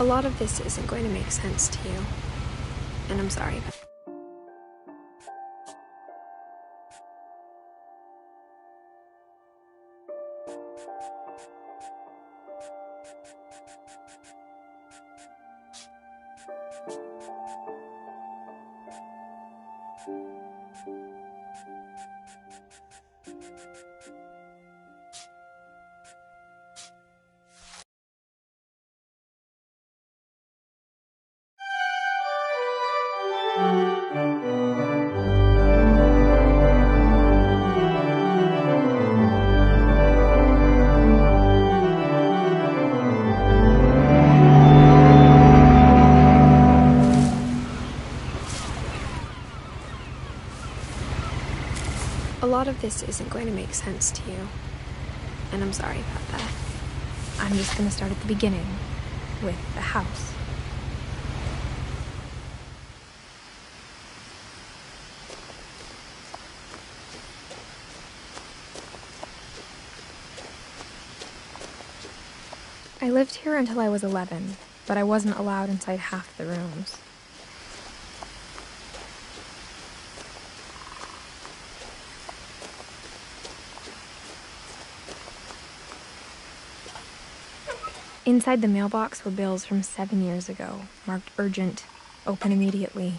A lot of this isn't going to make sense to you, and I'm sorry. A lot of this isn't going to make sense to you, and I'm sorry about that. I'm just going to start at the beginning, with the house. I lived here until I was 11, but I wasn't allowed inside half the rooms. Inside the mailbox were bills from 7 years ago, marked urgent, open immediately.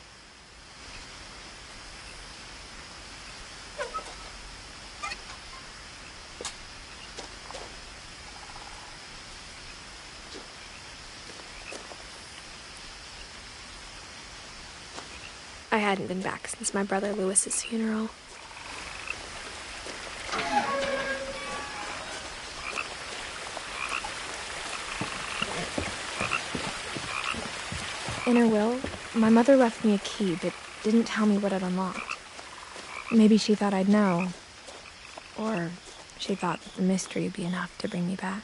I hadn't been back since my brother Lewis's funeral. In her will, my mother left me a key but didn't tell me what it unlocked. Maybe she thought I'd know, or she thought that the mystery would be enough to bring me back.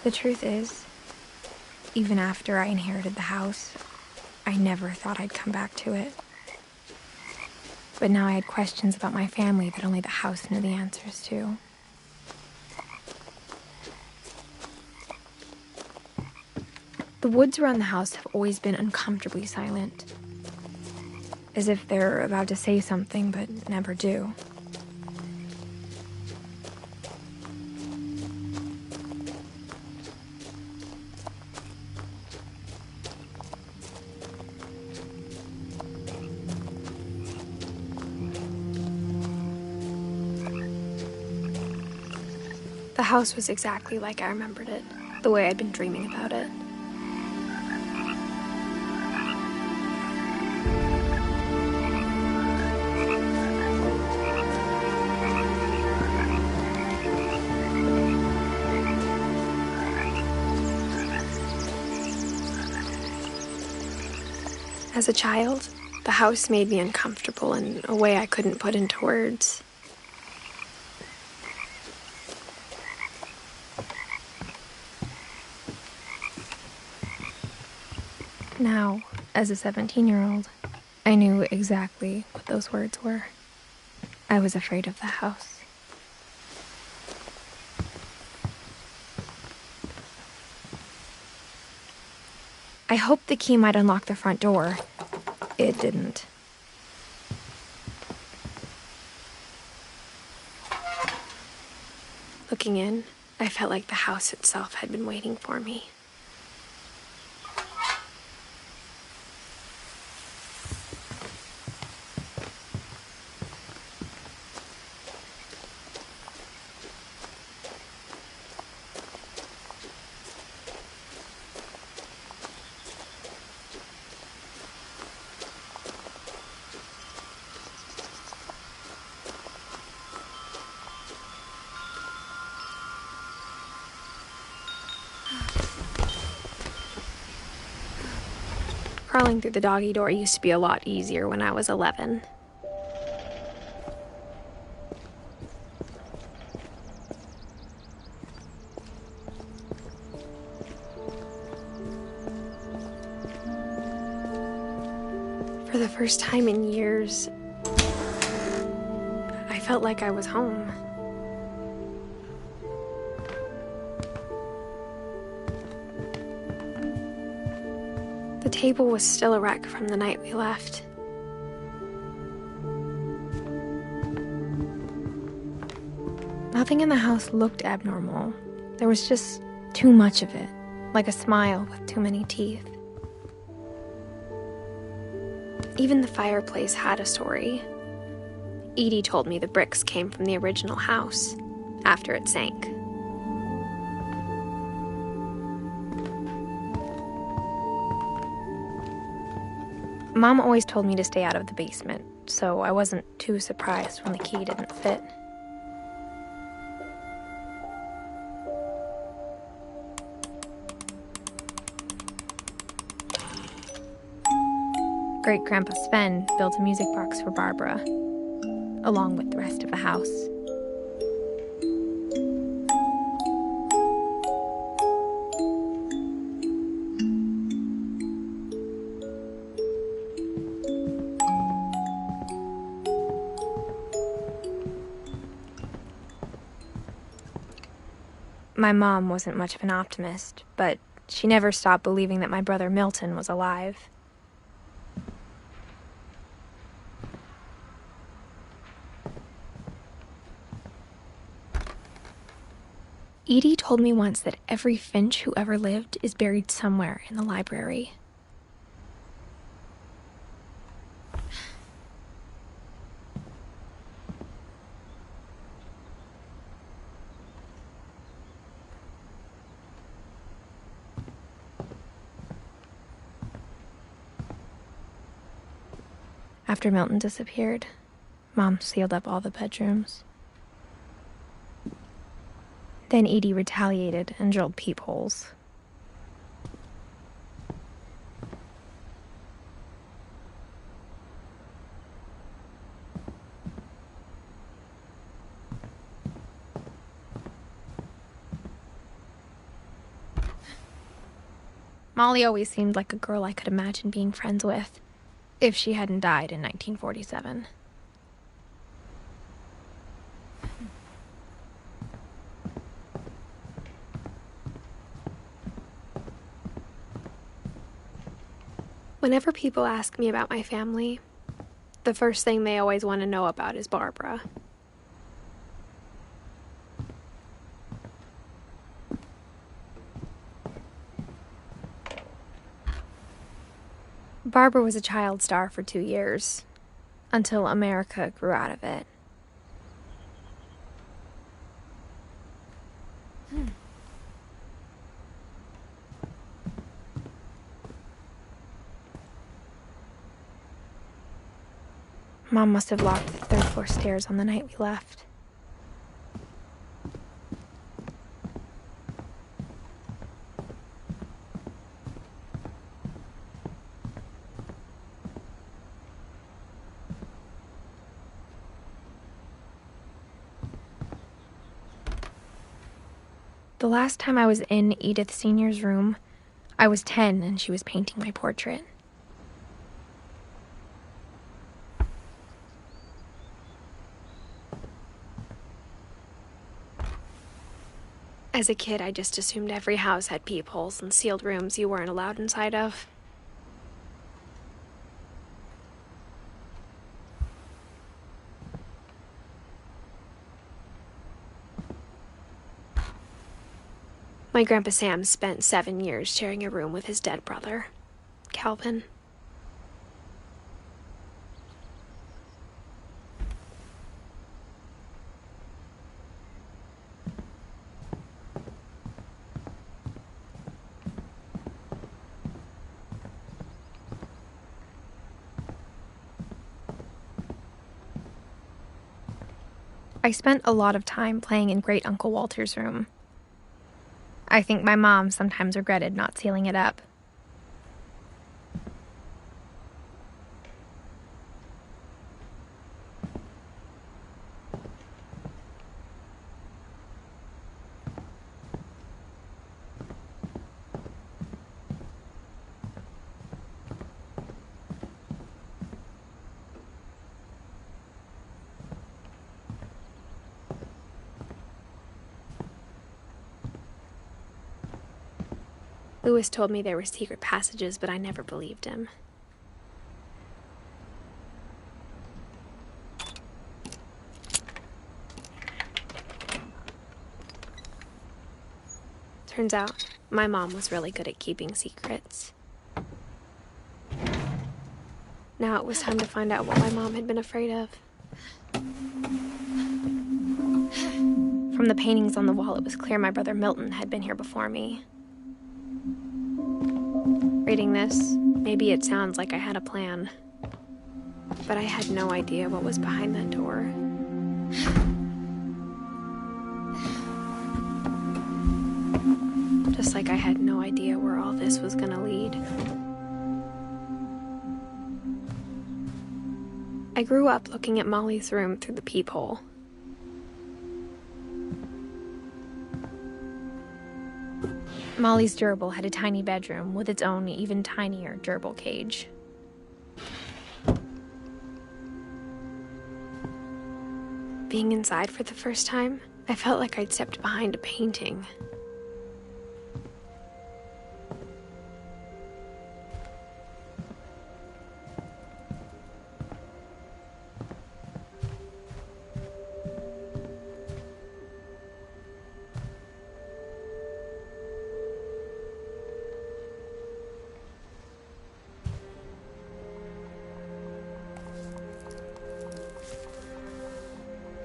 The truth is, even after I inherited the house, I never thought I'd come back to it. But now I had questions about my family that only the house knew the answers to. The woods around the house have always been uncomfortably silent, as if they're about to say something but never do. The house was exactly like I remembered it, the way I'd been dreaming about it. As a child, the house made me uncomfortable in a way I couldn't put into words. Now, as a 17-year-old, I knew exactly what those words were. I was afraid of the house. I hoped the key might unlock the front door. It didn't. Looking in, I felt like the house itself had been waiting for me. Crawling through the doggy door used to be a lot easier when I was 11. first time in years, I felt like I was home. The table was still a wreck from the night we left. Nothing in the house looked abnormal. There was just too much of it, like a smile with too many teeth. Even the fireplace had a story. Edie told me the bricks came from the original house, after it sank. Mom always told me to stay out of the basement, so I wasn't too surprised when the key didn't fit. Great-Grandpa Sven built a music box for Barbara, along with the rest of the house. My mom wasn't much of an optimist, but she never stopped believing that my brother Milton was alive. Edie told me once that every Finch who ever lived is buried somewhere in the library. After Milton disappeared, Mom sealed up all the bedrooms. Then Edie retaliated and drilled peepholes. Molly always seemed like a girl I could imagine being friends with, if she hadn't died in 1947. Whenever people ask me about my family, the first thing they always want to know about is Barbara. Barbara was a child star for 2 years, until America grew out of it. Mom must have locked the third-floor stairs on the night we left. The last time I was in Edith Sr.'s room, I was 10 and she was painting my portrait. As a kid, I just assumed every house had peepholes and sealed rooms you weren't allowed inside of. My Grandpa Sam spent 7 years sharing a room with his dead brother, Calvin. I spent a lot of time playing in Great Uncle Walter's room. I think my mom sometimes regretted not sealing it up. Lewis told me there were secret passages, but I never believed him. Turns out, my mom was really good at keeping secrets. Now it was time to find out what my mom had been afraid of. From the paintings on the wall, it was clear my brother Milton had been here before me. Reading this, maybe it sounds like I had a plan, but I had no idea what was behind that door. Just like I had no idea where all this was gonna lead. I grew up looking at Molly's room through the peephole. Molly's gerbil had a tiny bedroom with its own even tinier gerbil cage. Being inside for the first time, I felt like I'd stepped behind a painting.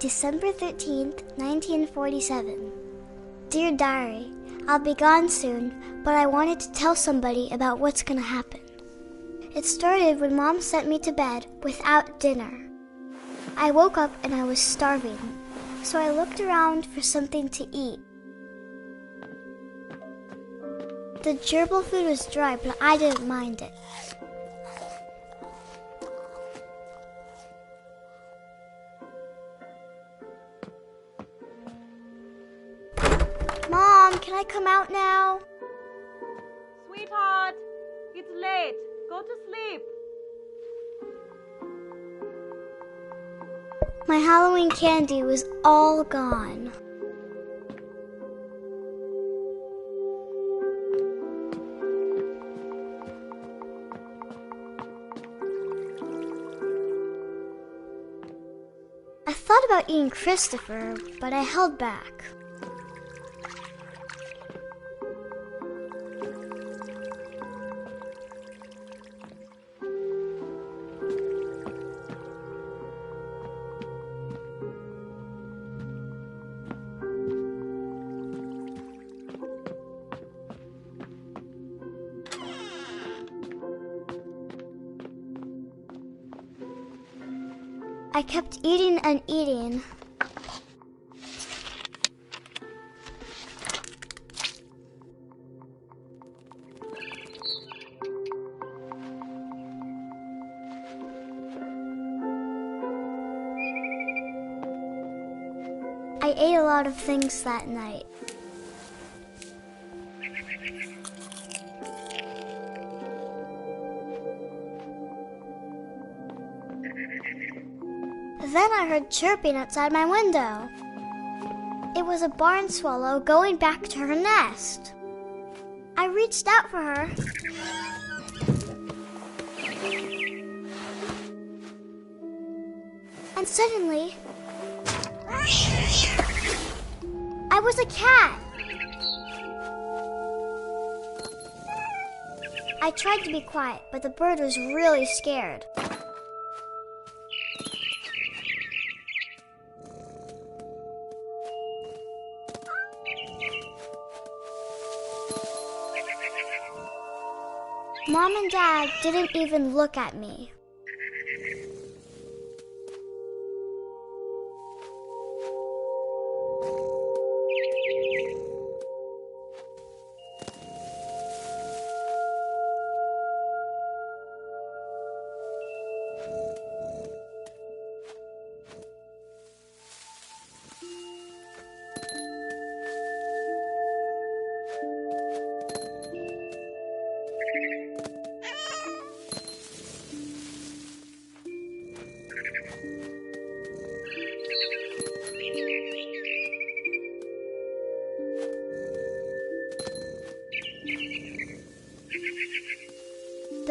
December 13th, 1947. Dear Diary, I'll be gone soon, but I wanted to tell somebody about what's gonna happen. It started when Mom sent me to bed without dinner. I woke up and I was starving, so I looked around for something to eat. The gerbil food was dry, but I didn't mind it. Mom, can I come out now? Sweetheart, it's late. Go to sleep. My Halloween candy was all gone. I thought about eating Christopher, but I held back. I kept eating and eating. I ate a lot of things that night. Then I heard chirping outside my window. It was a barn swallow going back to her nest. I reached out for her. And suddenly, I was a cat. I tried to be quiet, but the bird was really scared. Mom and Dad didn't even look at me.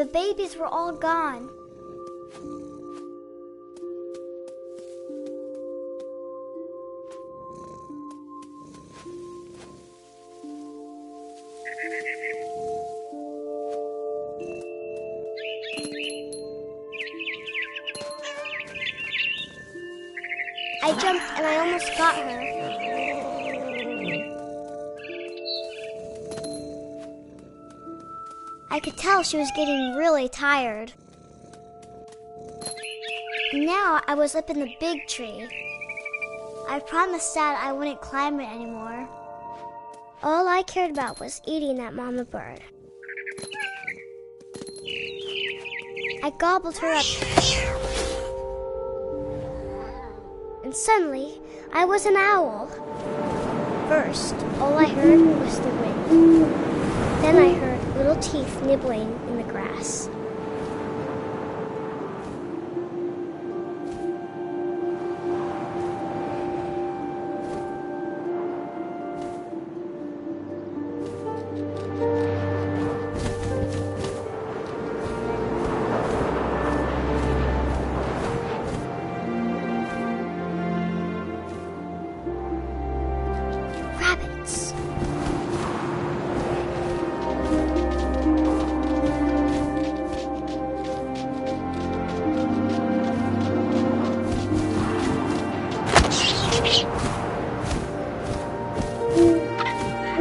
The babies were all gone. I jumped and I almost got her. I could tell she was getting really tired. Now I was up in the big tree. I promised Dad I wouldn't climb it anymore. All I cared about was eating that mama bird. I gobbled her up. And suddenly, I was an owl. First, all I heard was the wind. Then I heard little teeth nibbling in the grass. Rabbits.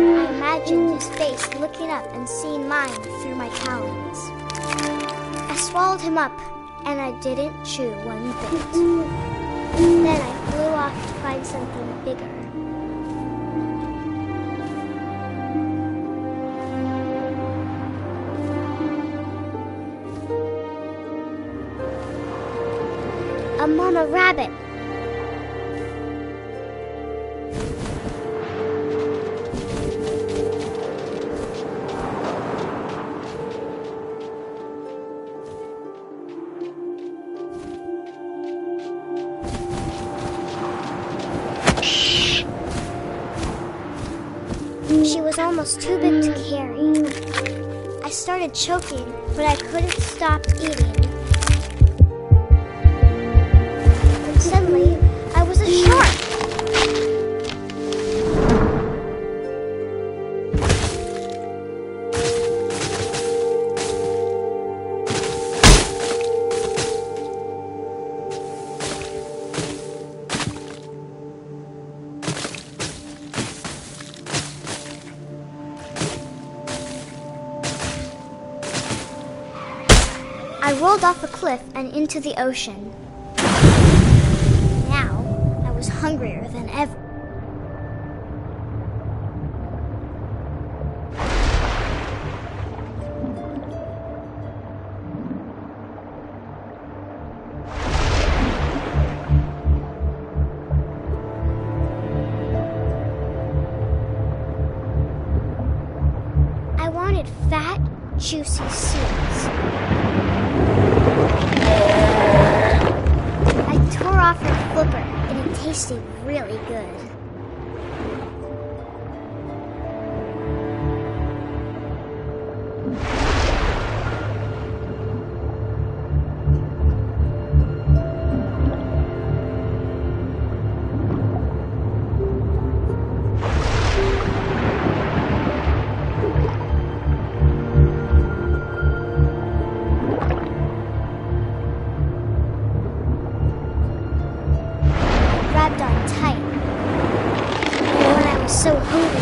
I imagined his face looking up and seeing mine through my talons. I swallowed him up, and I didn't chew one bit. Then I flew off to find something bigger. A mama rabbit. She was almost too big to carry. I started choking, but I couldn't stop eating. And suddenly, I was a shark. I rolled off a cliff and into the ocean. Now, I was hungrier than ever. I wanted fat, juicy seeds. I tore off her flipper, and it tasted really good. Grabbed on tight. And when I was so hungry,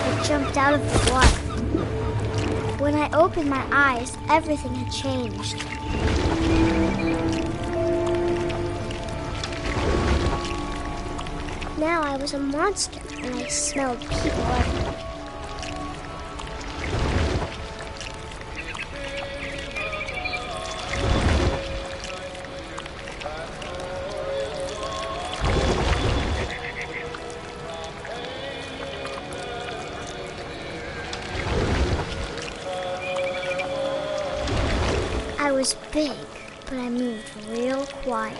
I jumped out of the water. When I opened my eyes, everything had changed. Now I was a monster, and I smelled people everywhere. I was big, but I moved real quiet.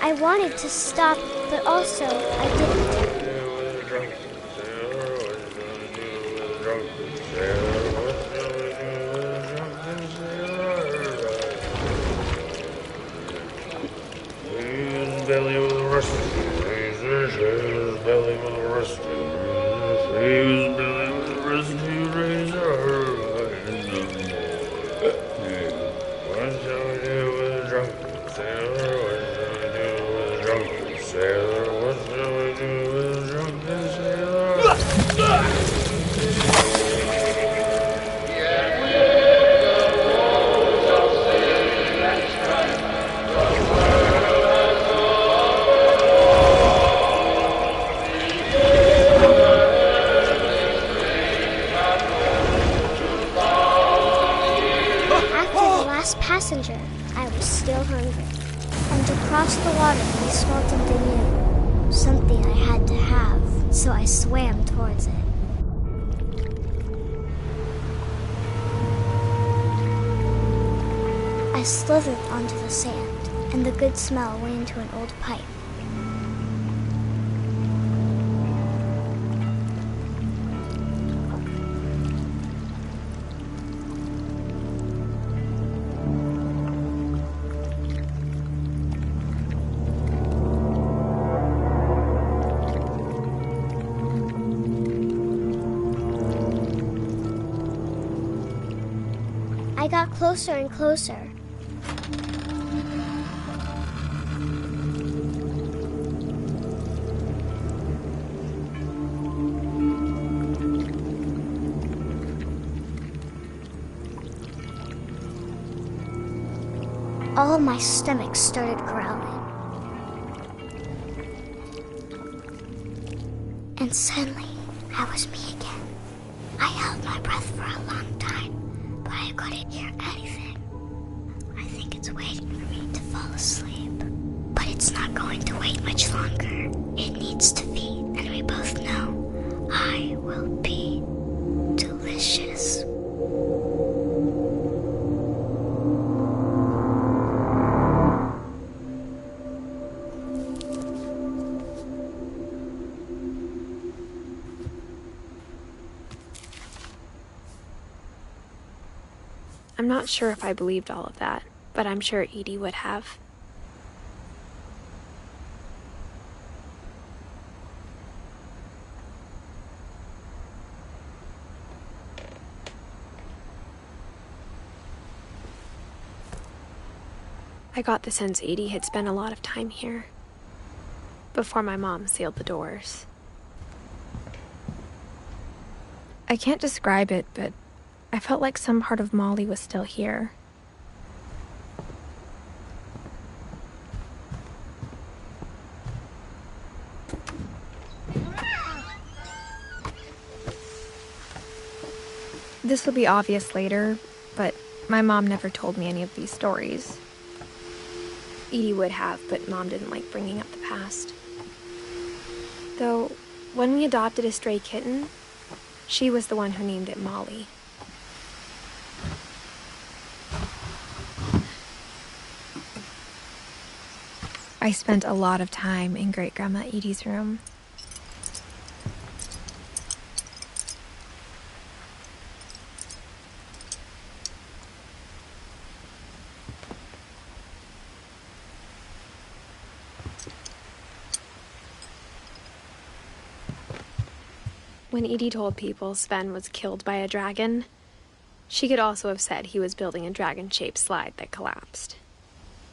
I wanted to stop, but also I didn't. Belly with a rusty razor, belly with a rusty razor, belly with a rusty razor. What shall we do with a drunken sailor? What shall we do with a drunken sailor? What shall we do with a drunken sailor? Passenger, I was still hungry. And across the water, I smelled something new. Something I had to have, so I swam towards it. I slithered onto the sand, and the good smell went into an old pipe. I got closer and closer. All of my stomach started growling. And suddenly, I was me again. I held my breath for a long time, but I couldn't hear anything. I think it's waiting for me to fall asleep. But it's not going to wait much longer. It needs to feed, and we both know I will be delicious. I'm not sure if I believed all of that, but I'm sure Edie would have. I got the sense Edie had spent a lot of time here, before my mom sealed the doors. I can't describe it, but I felt like some part of Molly was still here. This will be obvious later, but my mom never told me any of these stories. Edie would have, but Mom didn't like bringing up the past. Though, when we adopted a stray kitten, she was the one who named it Molly. I spent a lot of time in Great-Grandma Edie's room. When Edie told people Sven was killed by a dragon, she could also have said he was building a dragon-shaped slide that collapsed.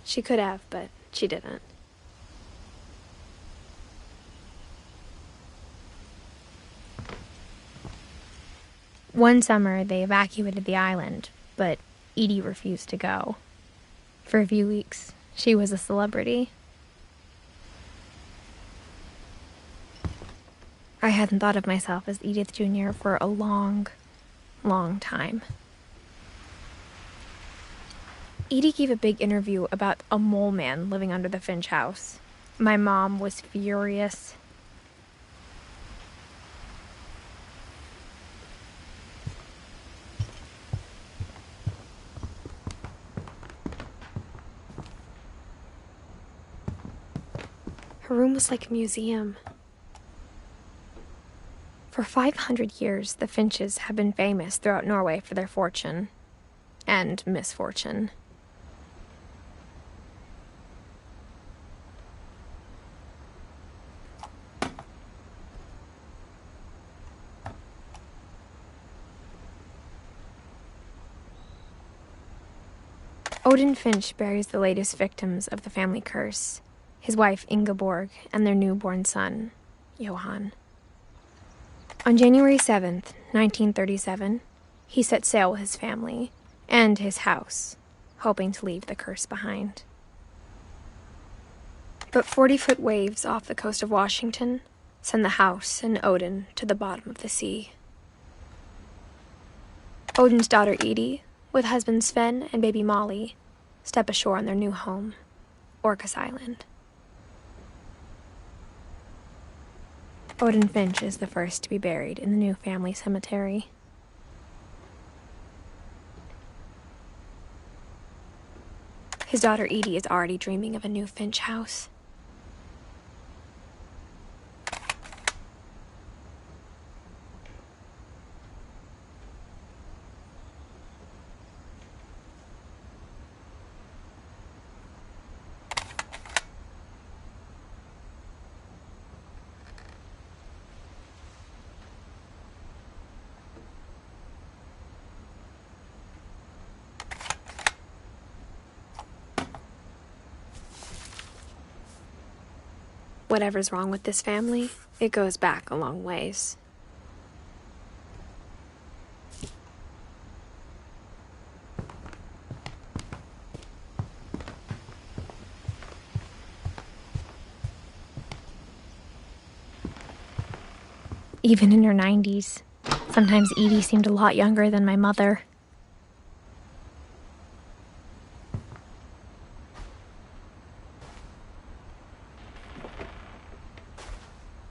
She could have, but she didn't. One summer, they evacuated the island, but Edie refused to go. For a few weeks, she was a celebrity. I hadn't thought of myself as Edith Jr. for a long, long time. Edie gave a big interview about a mole man living under the Finch house. My mom was furious. Her room was like a museum. For 500 years, the Finches have been famous throughout Norway for their fortune and misfortune. Odin Finch buries the latest victims of the family curse, his wife Ingeborg and their newborn son, Johan. On January 7th, 1937, he set sail with his family and his house, hoping to leave the curse behind. But 40-foot waves off the coast of Washington send the house and Odin to the bottom of the sea. Odin's daughter Edie, with husband Sven and baby Molly, step ashore on their new home, Orcas Island. Odin Finch is the first to be buried in the new family cemetery. His daughter Edie is already dreaming of a new Finch house. Whatever's wrong with this family, it goes back a long ways. Even in her 90s, sometimes Edie seemed a lot younger than my mother.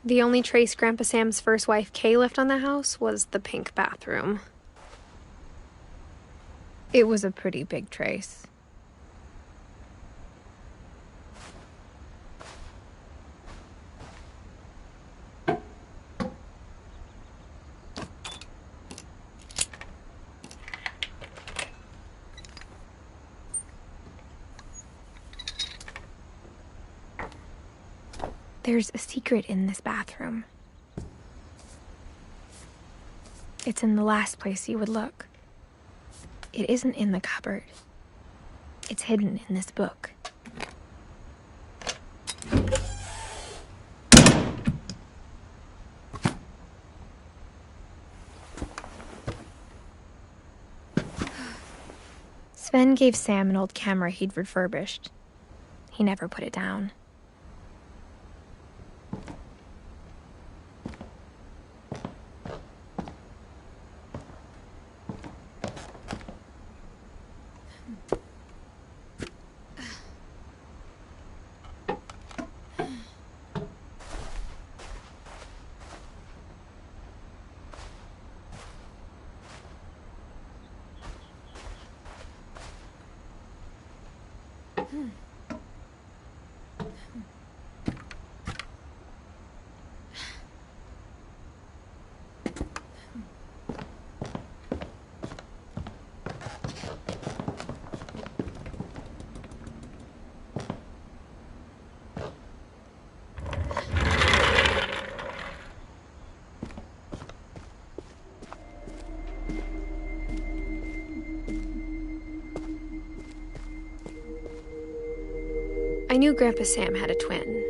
The only trace Grandpa Sam's first wife, Kay, left on the house was the pink bathroom. It was a pretty big trace. There's a secret in this bathroom. It's in the last place you would look. It isn't in the cupboard. It's hidden in this book. Sven gave Sam an old camera he'd refurbished. He never put it down. I knew Grandpa Sam had a twin.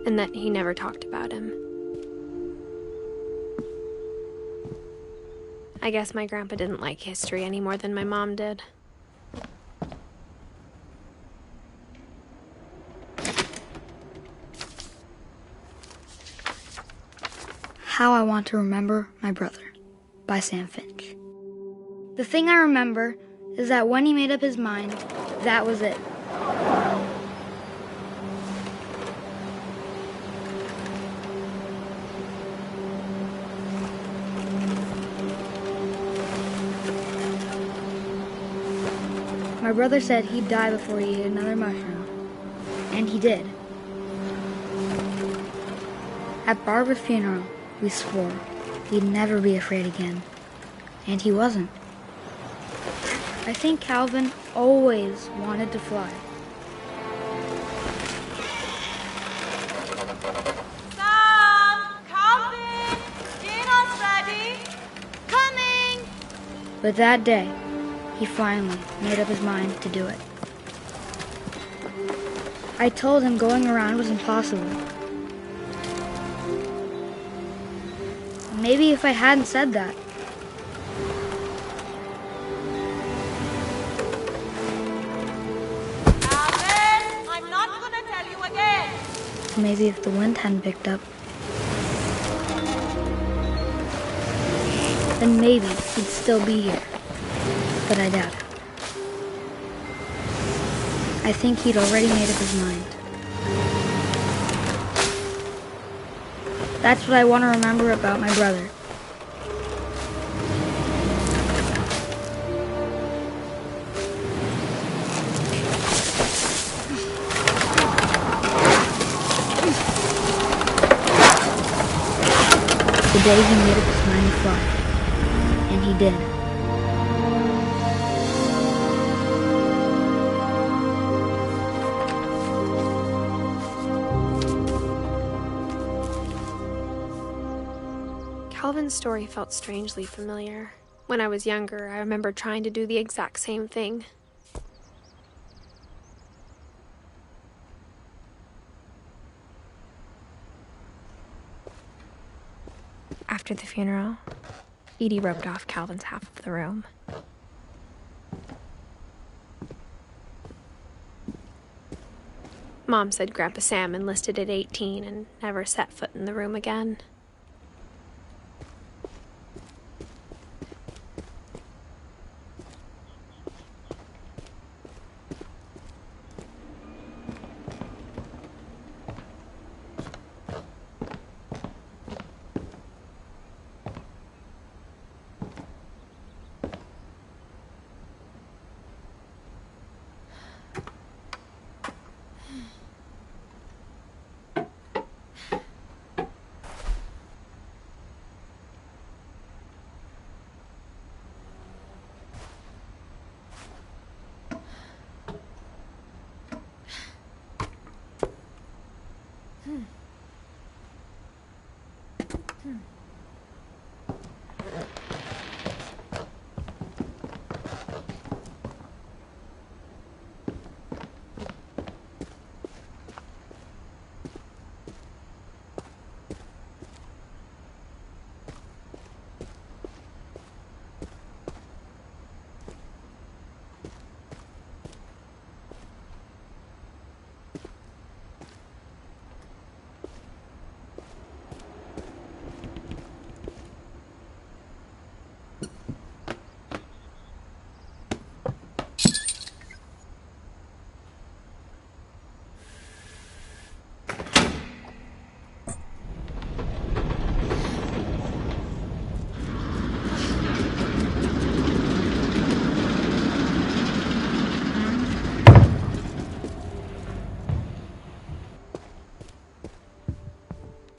And that he never talked about him. I guess my grandpa didn't like history any more than my mom did. How I Want to Remember My Brother by Sam Finch. The thing I remember is that when he made up his mind, that was it. My brother said he'd die before he ate another mushroom, and he did. At Barbara's funeral, we swore we'd never be afraid again, and he wasn't. I think Calvin always wanted to fly. Sam! Calvin! Dinner's ready! Coming! But that day, he finally made up his mind to do it. I told him going around was impossible. Maybe if I hadn't said that, Calvin! I'm not gonna tell you again! maybe if the wind hadn't picked up, then maybe he'd still be here. But I doubt it. I think he'd already made up his mind. That's what I want to remember about my brother. The day he made up his mind to fly. And he did. Calvin's story felt strangely familiar. When I was younger, I remember trying to do the exact same thing. After the funeral, Edie roped off Calvin's half of the room. Mom said Grandpa Sam enlisted at 18 and never set foot in the room again.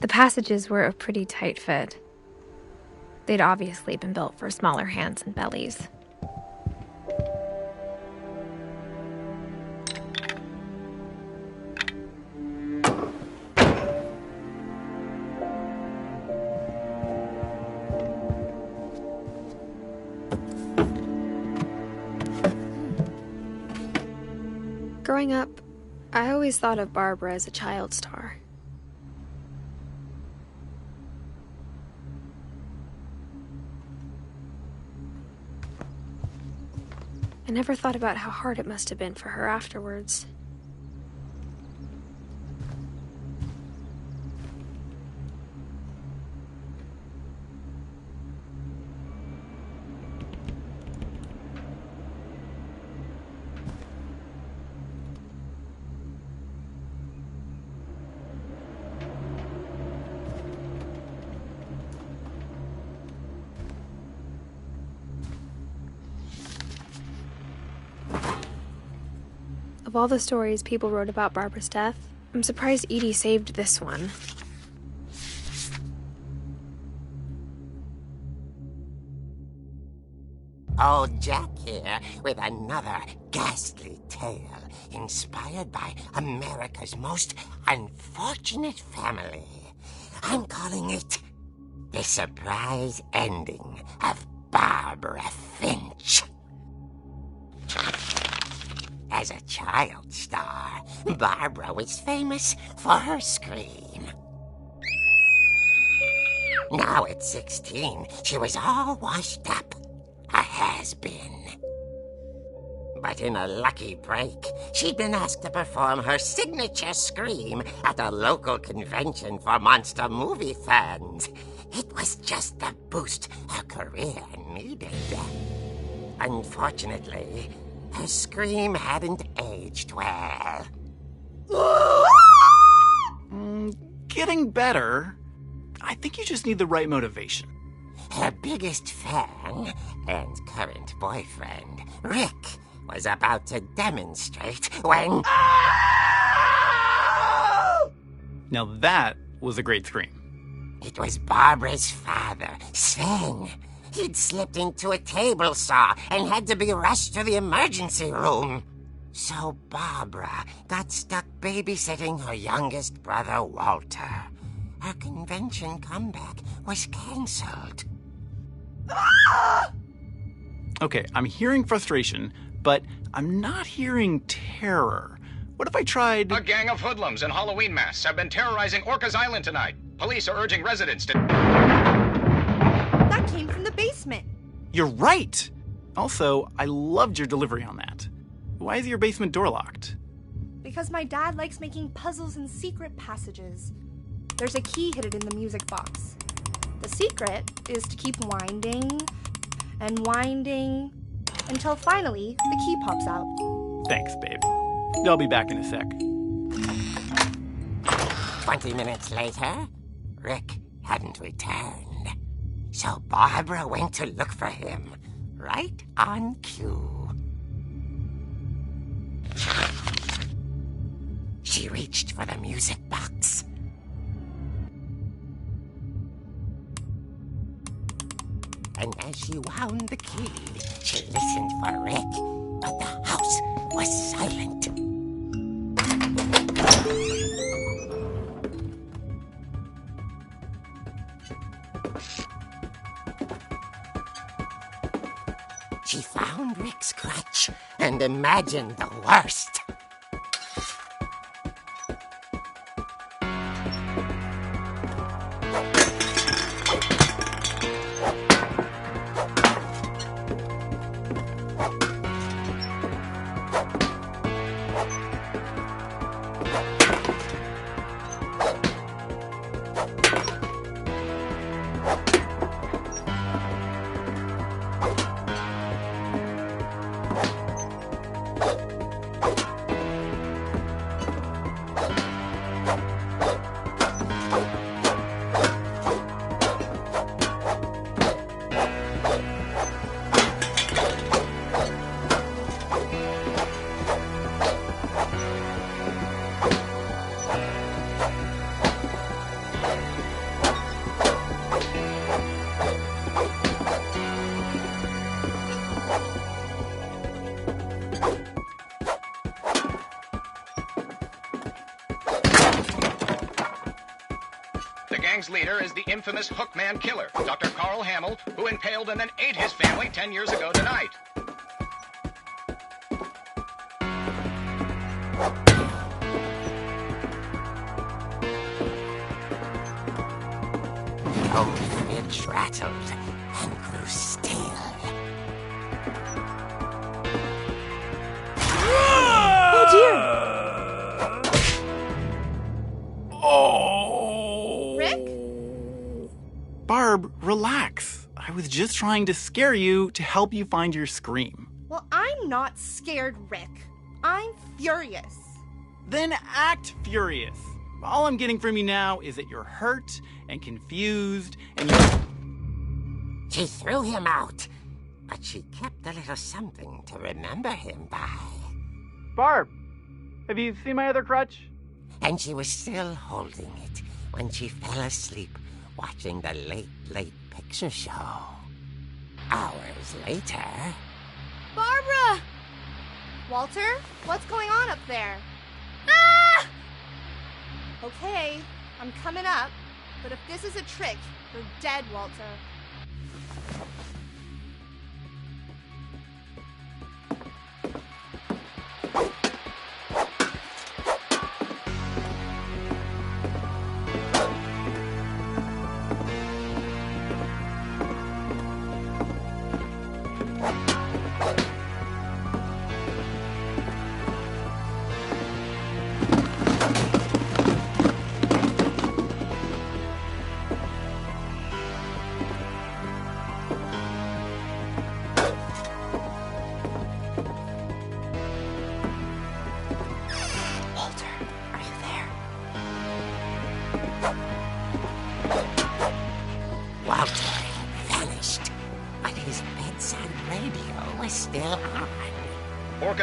The passages were a pretty tight fit. They'd obviously been built for smaller hands and bellies. Growing up, I always thought of Barbara as a child star. I never thought about how hard it must have been for her afterwards. Of all the stories people wrote about Barbara's death, I'm surprised Edie saved this one. Old Jack here with another ghastly tale inspired by America's most unfortunate family. I'm calling it The Surprise Ending of Barbara Finch. As a child star, Barbara was famous for her scream. Now at 16, she was all washed up. A has-been. But in a lucky break, she'd been asked to perform her signature scream at a local convention for monster movie fans. It was just the boost her career needed. Unfortunately, her scream hadn't aged well. Getting better. I think you just need the right motivation. Her biggest fan and current boyfriend, Rick, was about to demonstrate when... Now that was a great scream. It was Barbara's father, Sven. He'd slipped into a table saw and had to be rushed to the emergency room. So Barbara got stuck babysitting her youngest brother, Walter. Her convention comeback was cancelled. Okay, I'm hearing frustration, but I'm not hearing terror. What if I tried... A gang of hoodlums in Halloween masks have been terrorizing Orcas Island tonight. Police are urging residents to... That came from the basement. You're right! Also, I loved your delivery on that. Why is your basement door locked? Because my dad likes making puzzles and secret passages. There's a key hidden in the music box. The secret is to keep winding and winding until finally the key pops out. Thanks, babe. I'll be back in a sec. 20 minutes later, Rick hadn't returned. So Barbara went to look for him, right on cue. She reached for the music box. And as she wound the key, she listened for Rick, but the house was silent. She found Rick's crutch and imagined the worst. The gang's leader is the infamous Hookman Killer, Dr. Carl Hamill, who impaled and then ate his family 10 years ago tonight. Old Finch rattled and grew still. Oh dear! Oh! Rick? Barb, relax. I was just trying to scare you to help you find your scream. Well, I'm not scared, Rick. I'm furious. Then act furious. All I'm getting from you now is that you're hurt and confused and you're... She threw him out, but she kept a little something to remember him by. Barb, Have you seen my other crutch? And she was still holding it when she fell asleep watching the Late Late Picture Show. Hours later... Barbara! Walter, what's going on up there? Ah! Okay, I'm coming up, but if this is a trick, you're dead, Walter.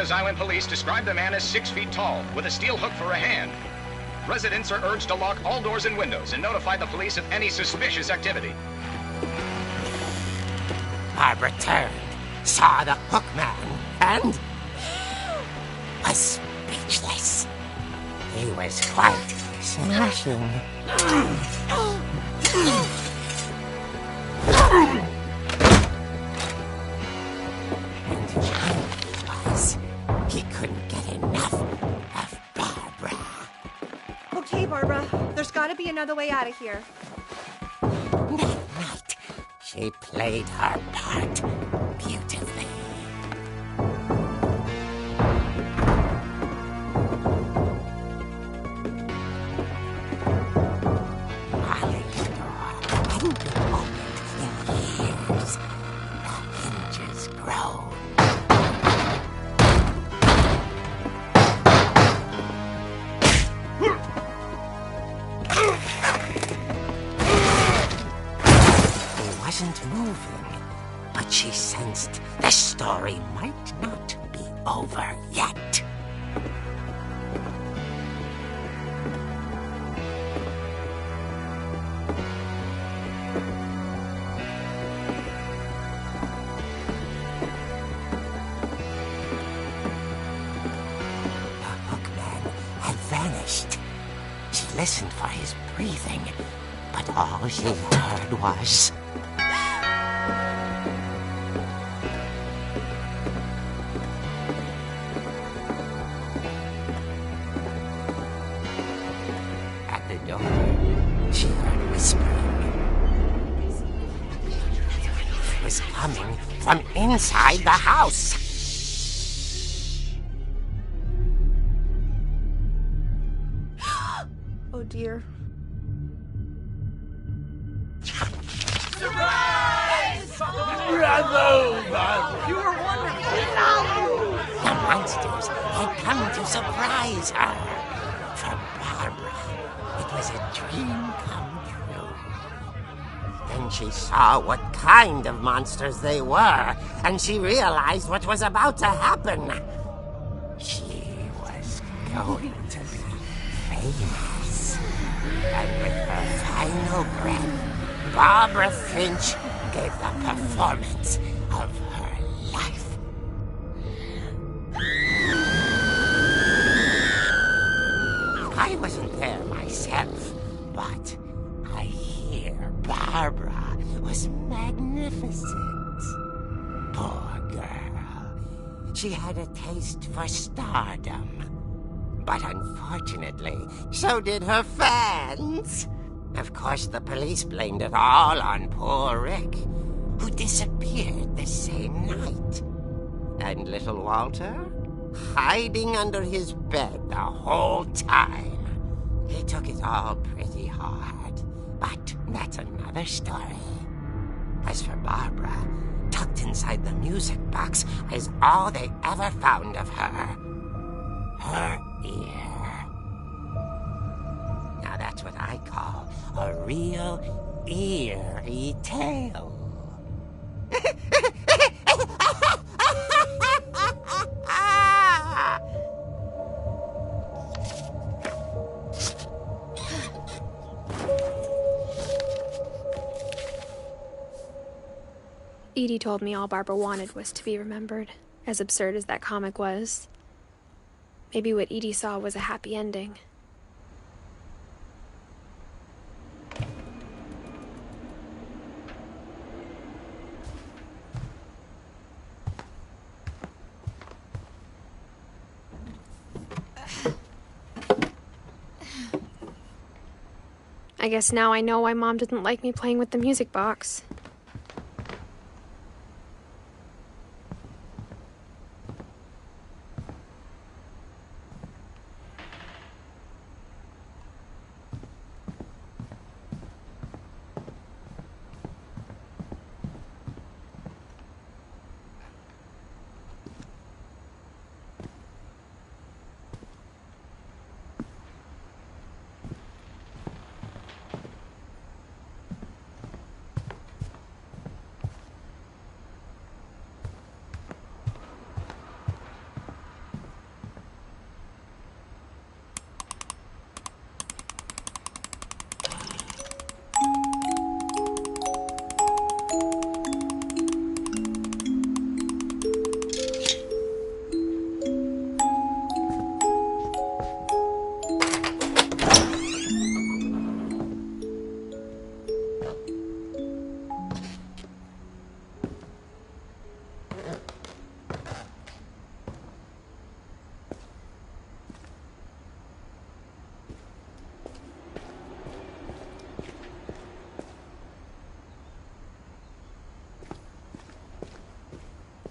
Island police describe the man as 6 feet tall, with a steel hook for a hand. Residents are urged to lock all doors and windows and notify the police of any suspicious activity. Barbara turned, saw the hook man, and was speechless. He was quite smashing. He couldn't get enough of Barbara. Okay, Barbara, there's gotta be another way out of here. That night, she played her part beautifully. Molly's door hadn't been opened in years. The hinges groaned. Moving, but she sensed the story might not be over yet. The hookman had vanished. She listened for his breathing, but all she heard was... She heard whispering. It was coming from inside the house. Oh dear. Surprise! Bravo, Barbara! You were wonderful! The monsters had come to surprise her. For Barbara, it was a dream come true. Then she saw what kind of monsters they were, and she realized what was about to happen. She was going to be famous. And with her final breath, Barbara Finch gave the performance of her life. I wasn't there myself, but I hear Barbara was magnificent. Poor girl. She had a taste for stardom. But unfortunately, so did her fans. Of course, the police blamed it all on poor Rick, who disappeared the same night. And little Walter? Hiding under his bed the whole time. He took it all pretty hard, but that's another story. As for Barbara, tucked inside the music box is all they ever found of her. Her ear. Now that's what I call a real eerie tale. Edie told me all Barbara wanted was to be remembered, as absurd as that comic was. Maybe what Edie saw was a happy ending. I guess now I know why Mom didn't like me playing with the music box.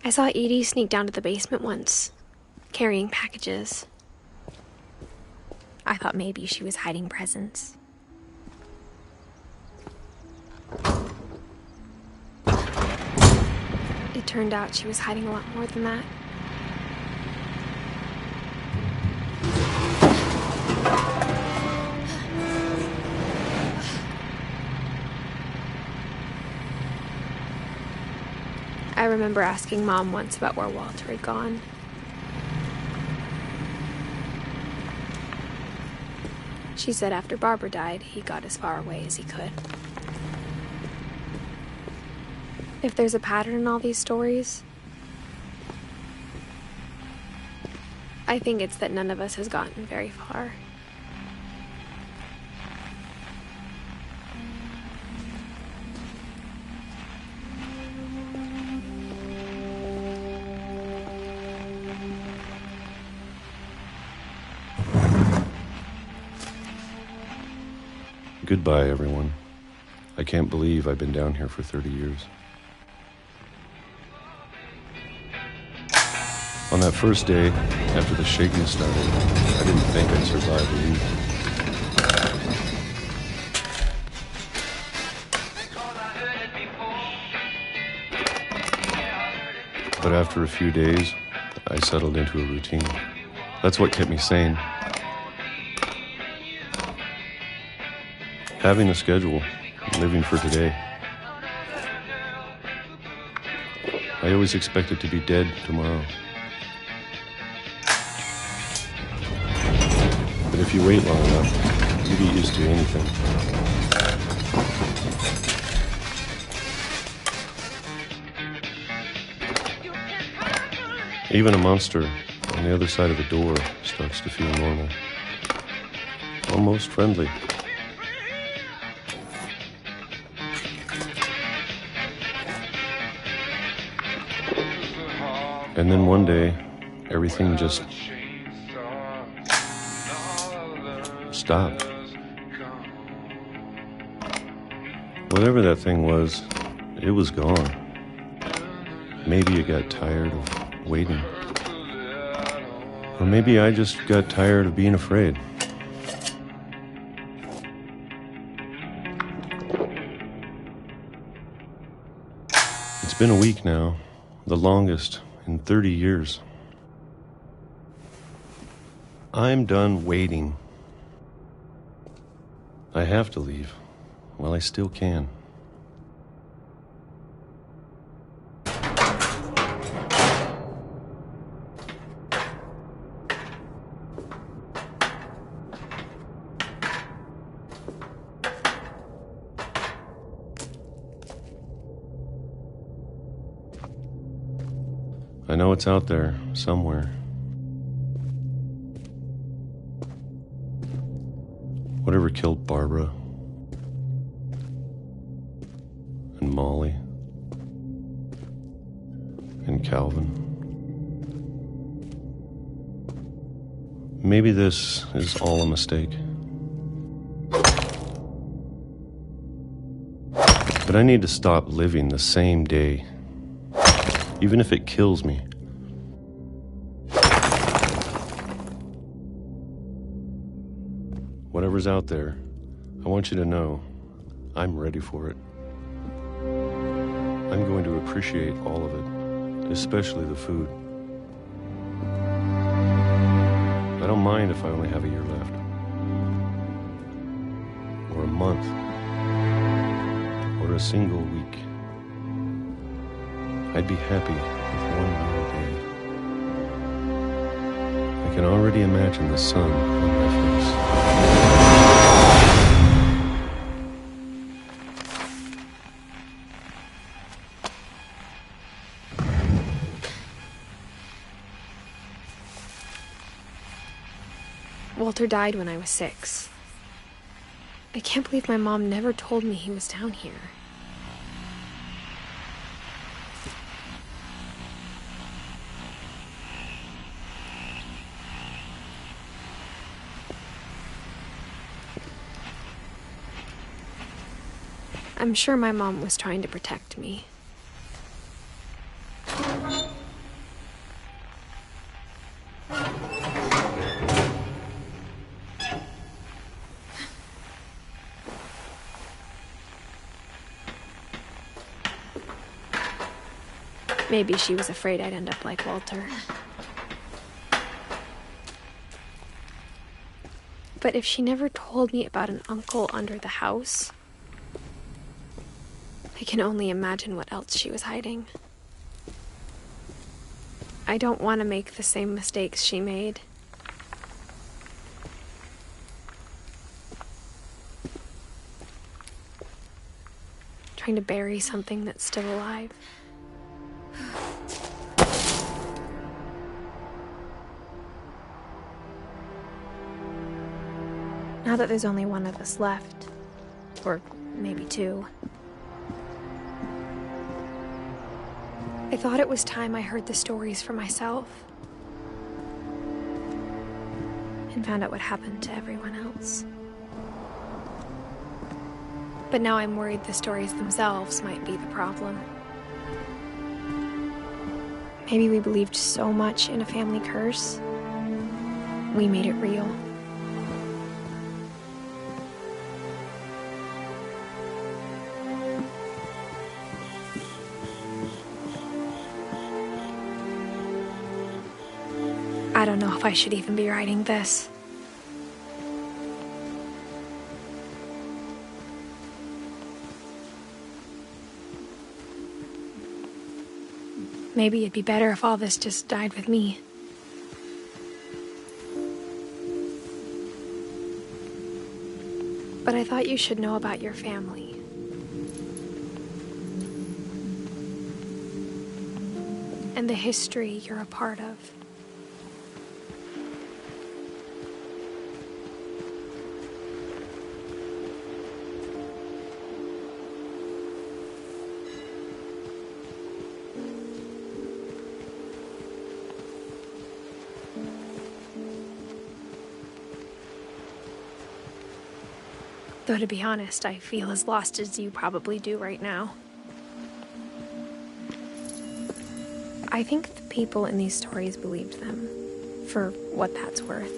I saw Edie sneak down to the basement once, carrying packages. I thought maybe she was hiding presents. It turned out she was hiding a lot more than that. I remember asking Mom once about where Walter had gone. She said after Barbara died, he got as far away as he could. If there's a pattern in all these stories, I think it's that none of us has gotten very far. Goodbye, everyone. I can't believe I've been down here for 30 years. On that first day, after the shaking started, I didn't think I'd survive a week. But after a few days, I settled into a routine. That's what kept me sane. Having a schedule, living for today. I always expected to be dead tomorrow. But if you wait long enough, you get used to anything. Even a monster on the other side of the door starts to feel normal. Almost friendly. And then one day, everything just stopped. Whatever that thing was, it was gone. Maybe it got tired of waiting. Or maybe I just got tired of being afraid. It's been a week now, the longest in 30 years. I'm done waiting. I have to leave while I still can. it's out there somewhere. Whatever killed Barbara and Molly and Calvin. Maybe this is all a mistake. But I need to stop living the same day, even if it kills me. Whatever's out there, I want you to know I'm ready for it. I'm going to appreciate all of it, especially the food. I don't mind if I only have a year left, or a month, or a single week. I'd be happy with one more day. I can already imagine the sun on my face. Walter died when I was 6. I can't believe my mom never told me he was down here. I'm sure my mom was trying to protect me. Maybe she was afraid I'd end up like Walter. But if she never told me about an uncle under the house, I can only imagine what else she was hiding. I don't want to make the same mistakes she made. Trying to bury something that's still alive. Now that there's only one of us left, or maybe 2, I thought it was time I heard the stories for myself and found out what happened to everyone else. But now I'm worried the stories themselves might be the problem. Maybe we believed so much in a family curse, we made it real. I don't know if I should even be writing this. Maybe it'd be better if all this just died with me. But I thought you should know about your family. And the history you're a part of. Though to be honest, I feel as lost as you probably do right now. I think the people in these stories believed them, for what that's worth.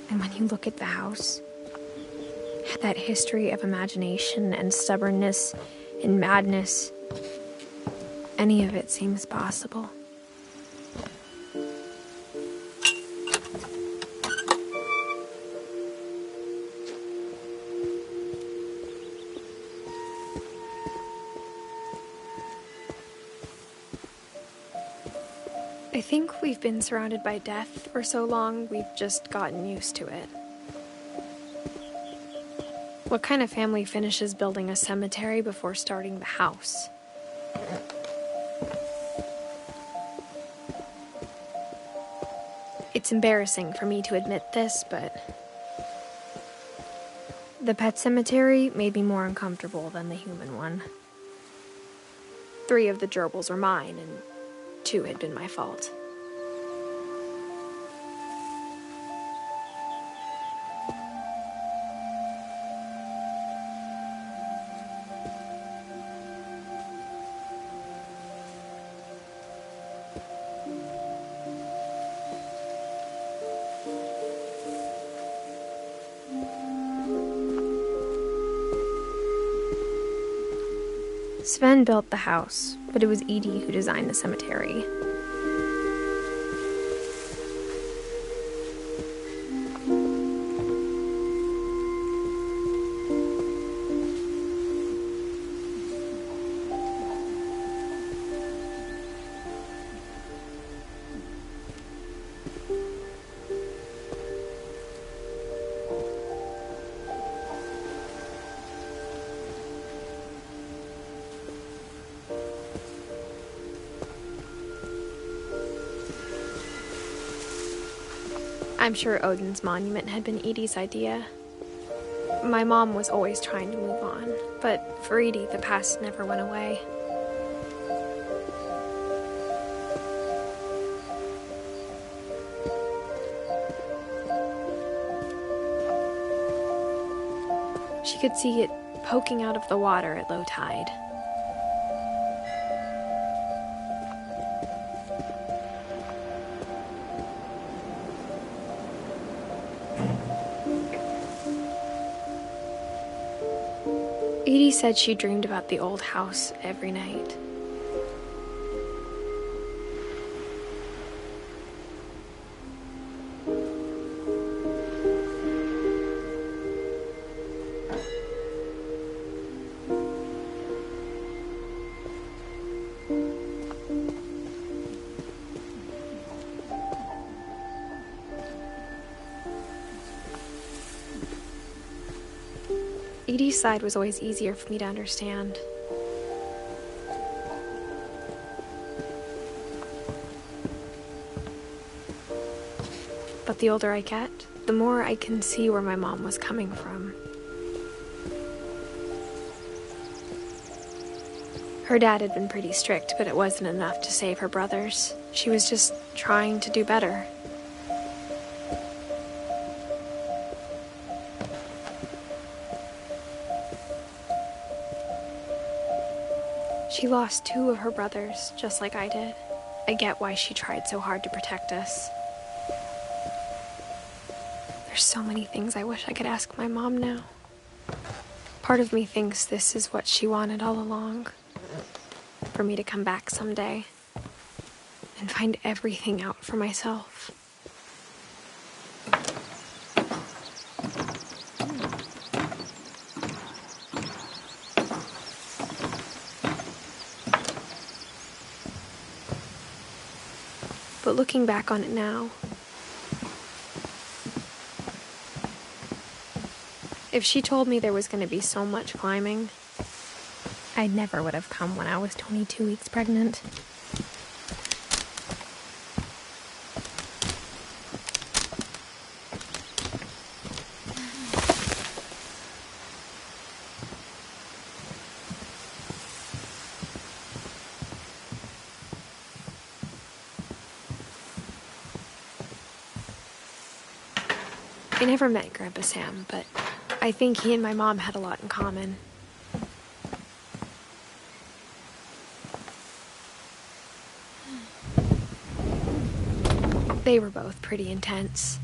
And when you look at the house, that history of imagination and stubbornness and madness, any of it seems possible. I think we've been surrounded by death for so long, we've just gotten used to it. What kind of family finishes building a cemetery before starting the house? It's embarrassing for me to admit this, but the pet cemetery made me more uncomfortable than the human one. 3 of the gerbils were mine, and 2 had been my fault. Sven built the house, but it was Edie who designed the cemetery. I'm sure Odin's monument had been Edie's idea. My mom was always trying to move on, but for Edie, the past never went away. She could see it poking out of the water at low tide. Edie said she dreamed about the old house every night. Edie's side was always easier for me to understand. But the older I get, the more I can see where my mom was coming from. Her dad had been pretty strict, but it wasn't enough to save her brothers. She was just trying to do better. She lost 2 of her brothers, just like I did. I get why she tried so hard to protect us. There's so many things I wish I could ask my mom now. Part of me thinks this is what she wanted all along. For me to come back someday and find everything out for myself. But looking back on it now, if she told me there was going to be so much climbing, I never would have come when I was 22 weeks pregnant. I never met Grandpa Sam, but I think he and my mom had a lot in common. They were both pretty intense.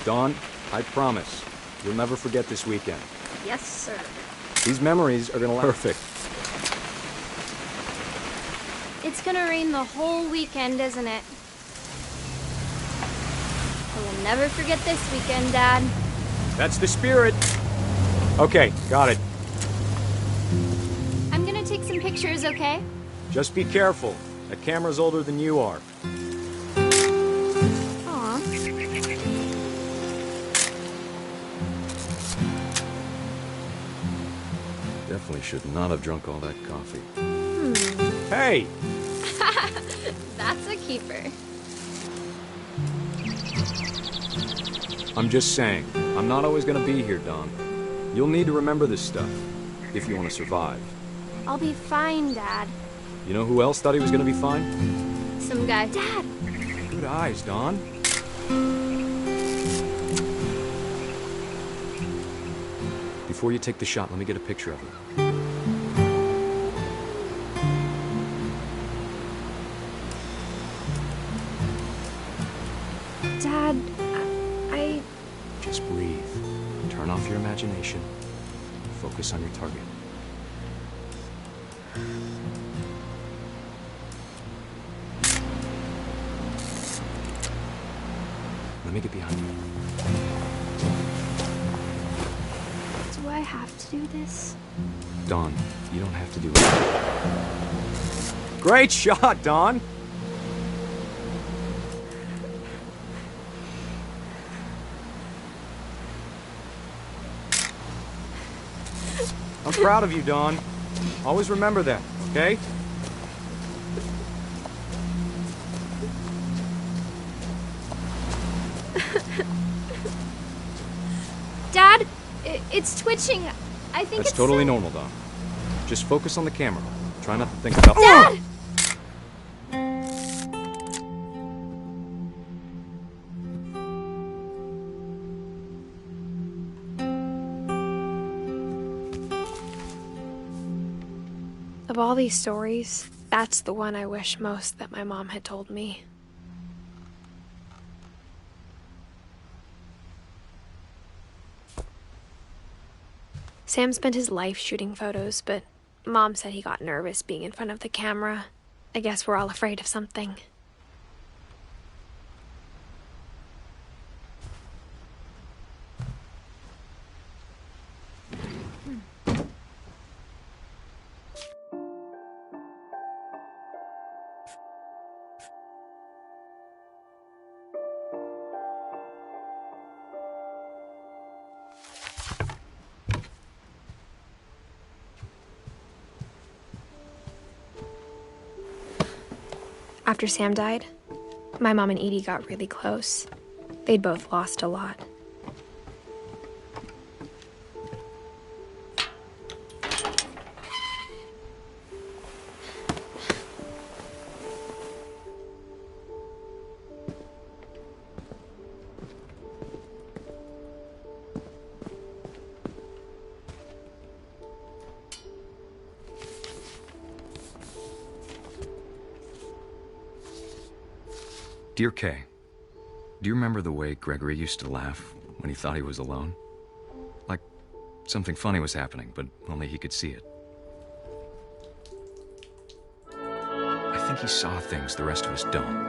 Dawn, I promise, you'll never forget this weekend. Yes, sir. These memories are gonna last. Perfect. It's gonna rain the whole weekend, isn't it? I will never forget this weekend, Dad. That's the spirit. Okay, got it. I'm gonna take some pictures, okay? Just be careful. That camera's older than you are. Aw. Definitely should not have drunk all that coffee. Hey! That's a keeper. I'm just saying, I'm not always gonna be here, Dawn. You'll need to remember this stuff, if you want to survive. I'll be fine, Dad. You know who else thought he was gonna be fine? Some guy. Dad! Good eyes, Dawn. Before you take the shot, let me get a picture of you. Dad, I... Just breathe. Turn off your imagination. Focus on your target. Let me get behind you. Do I have to do this? Dawn, you don't have to do it. Great shot, Dawn! I'm proud of you, Dawn. Always remember that, okay? Dad, it's twitching. I think That's it's totally normal, Dawn. Just focus on the camera. Try not to think about— Dad! Of all these stories, that's the one I wish most that my mom had told me. Sam spent his life shooting photos, but Mom said he got nervous being in front of the camera. I guess we're all afraid of something. After Sam died, my mom and Edie got really close. They'd both lost a lot. Dear Kay, do you remember the way Gregory used to laugh when he thought he was alone? Like something funny was happening, but only he could see it. I think he saw things the rest of us don't.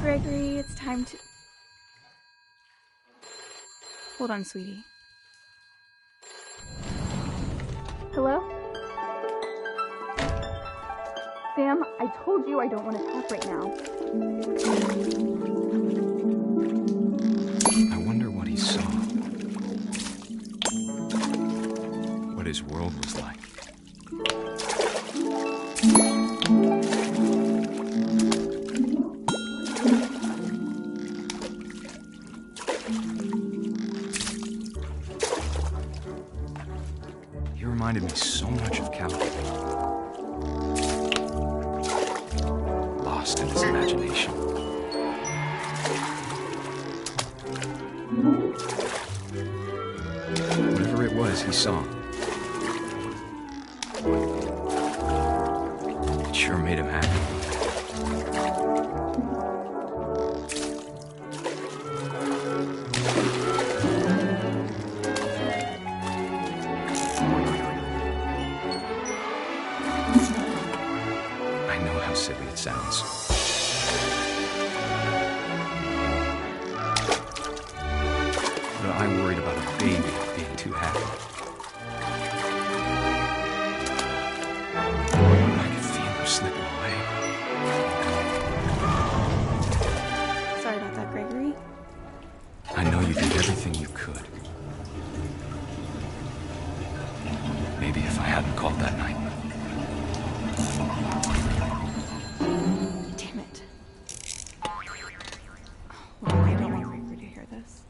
Gregory, it's time to... Hold on, sweetie. Sam, I told you I don't want to talk right now. I wonder what he saw. What his world was like. He reminded me so much of Calvin. Lost in his imagination. Whatever it was he saw, it sure made him happy. I know how silly it sounds. But I worried about a baby being too happy. I could feel him slipping away. Sorry about that, Gregory. I know you did everything you could. Maybe if I hadn't called that night. Damn it. Well, I don't want Gregory to hear this.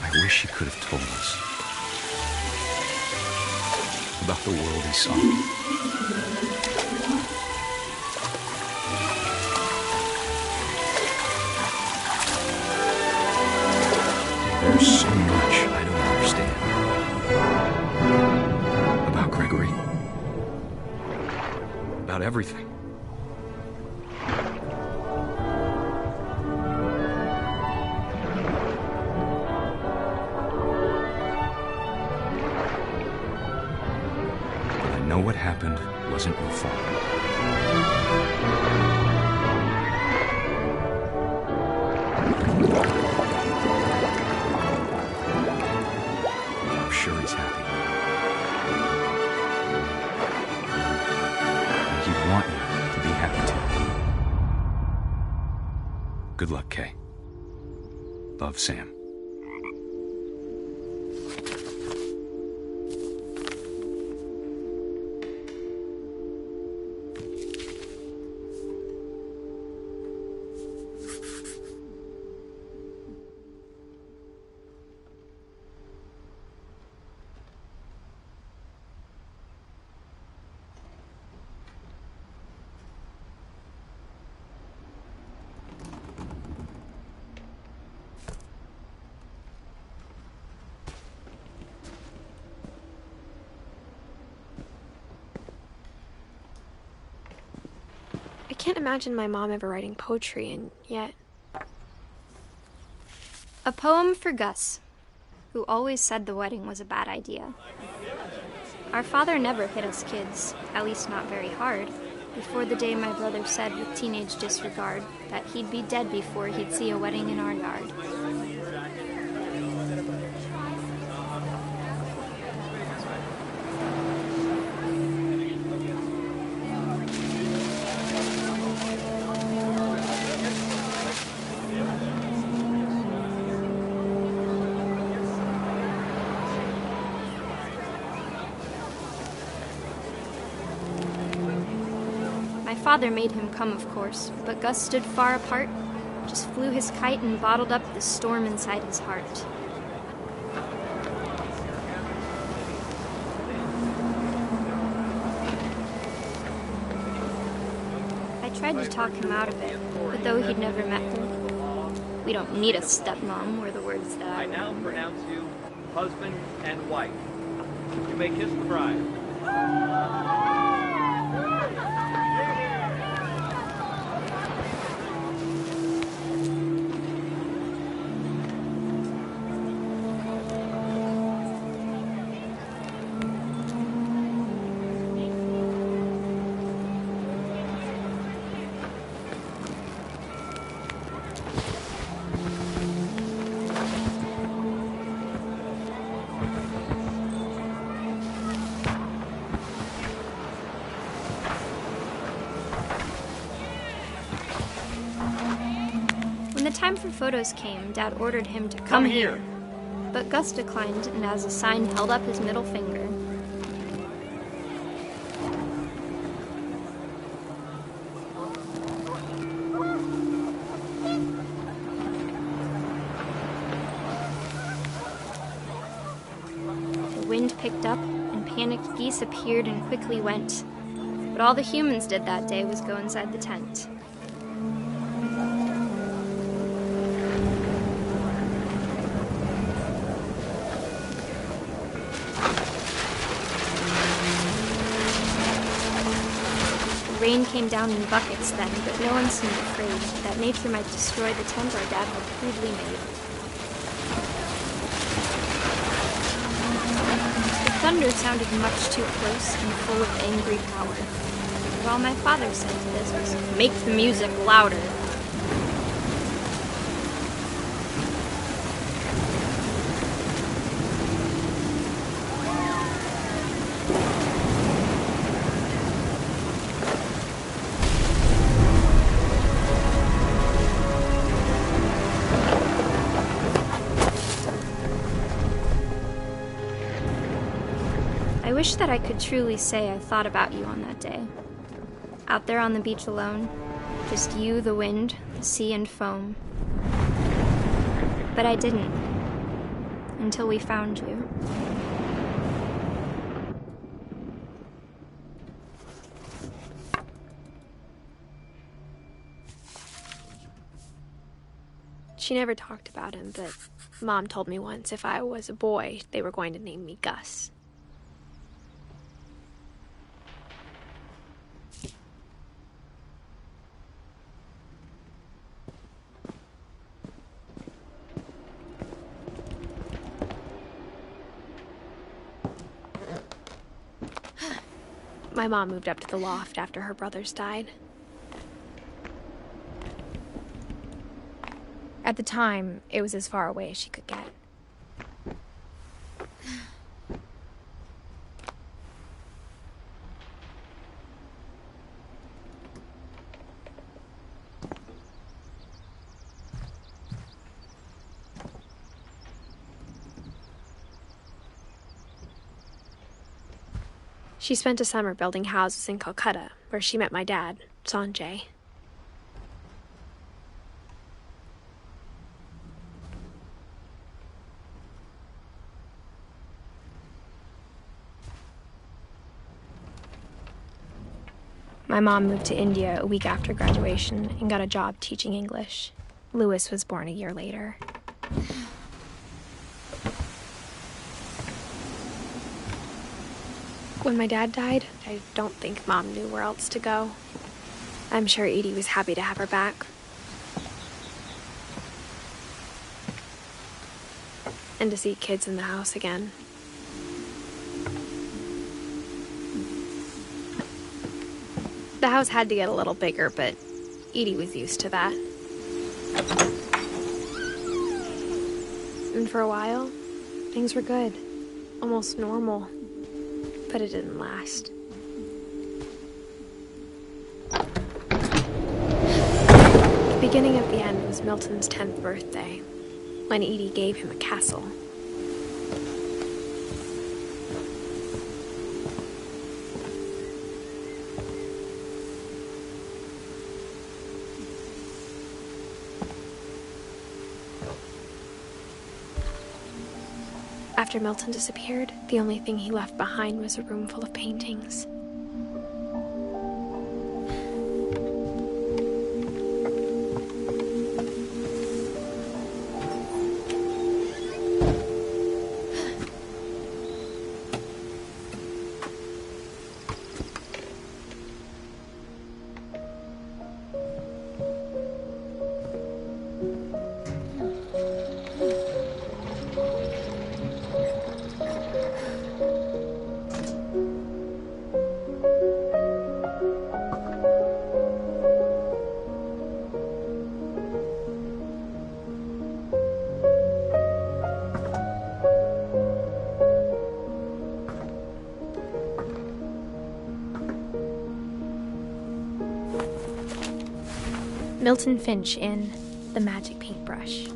I wish he could have told us about the world he saw. There's so much I don't understand about Gregory, about everything. But I know what happened wasn't your fault. I'm sure he's happy. And he'd want you to be happy too. Good luck, Kay. Love, Sam. I can't imagine my mom ever writing poetry, and yet... A poem for Gus, who always said the wedding was a bad idea. Our father never hit us kids, at least not very hard, before the day my brother said with teenage disregard that he'd be dead before he'd see a wedding in our yard. My father made him come, of course, but Gus stood far apart, just flew his kite and bottled up the storm inside his heart. I tried to talk him out of it, but though he'd never met her, "We don't need a stepmom," were the words that I now pronounce you husband and wife. You may kiss the bride. When the time for photos came, Dad ordered him to come here. But Gus declined and as a sign held up his middle finger. The wind picked up and panicked geese appeared and quickly went. But all the humans did that day was go inside the tent. Rain came down in buckets then, but no one seemed afraid that nature might destroy the tent our dad had crudely made. The thunder sounded much too close and full of angry power. But all my father said to this was, "Make the music louder." I wish that I could truly say I thought about you on that day. Out there on the beach alone, just you, the wind, the sea, and foam. But I didn't, until we found you. She never talked about him, but Mom told me once if I was a boy, they were going to name me Gus. My mom moved up to the loft after her brothers died. At the time, it was as far away as she could get. She spent a summer building houses in Calcutta, where she met my dad, Sanjay. My mom moved to India a week after graduation and got a job teaching English. Louis was born a year later. When my dad died, I don't think Mom knew where else to go. I'm sure Edie was happy to have her back. And to see kids in the house again. The house had to get a little bigger, but Edie was used to that. And for a while, things were good. Almost normal. But it didn't last. The beginning of the end was Milton's 10th birthday, when Edie gave him a castle. After Milton disappeared, the only thing he left behind was a room full of paintings. Milton Finch Inn, the magic paintbrush.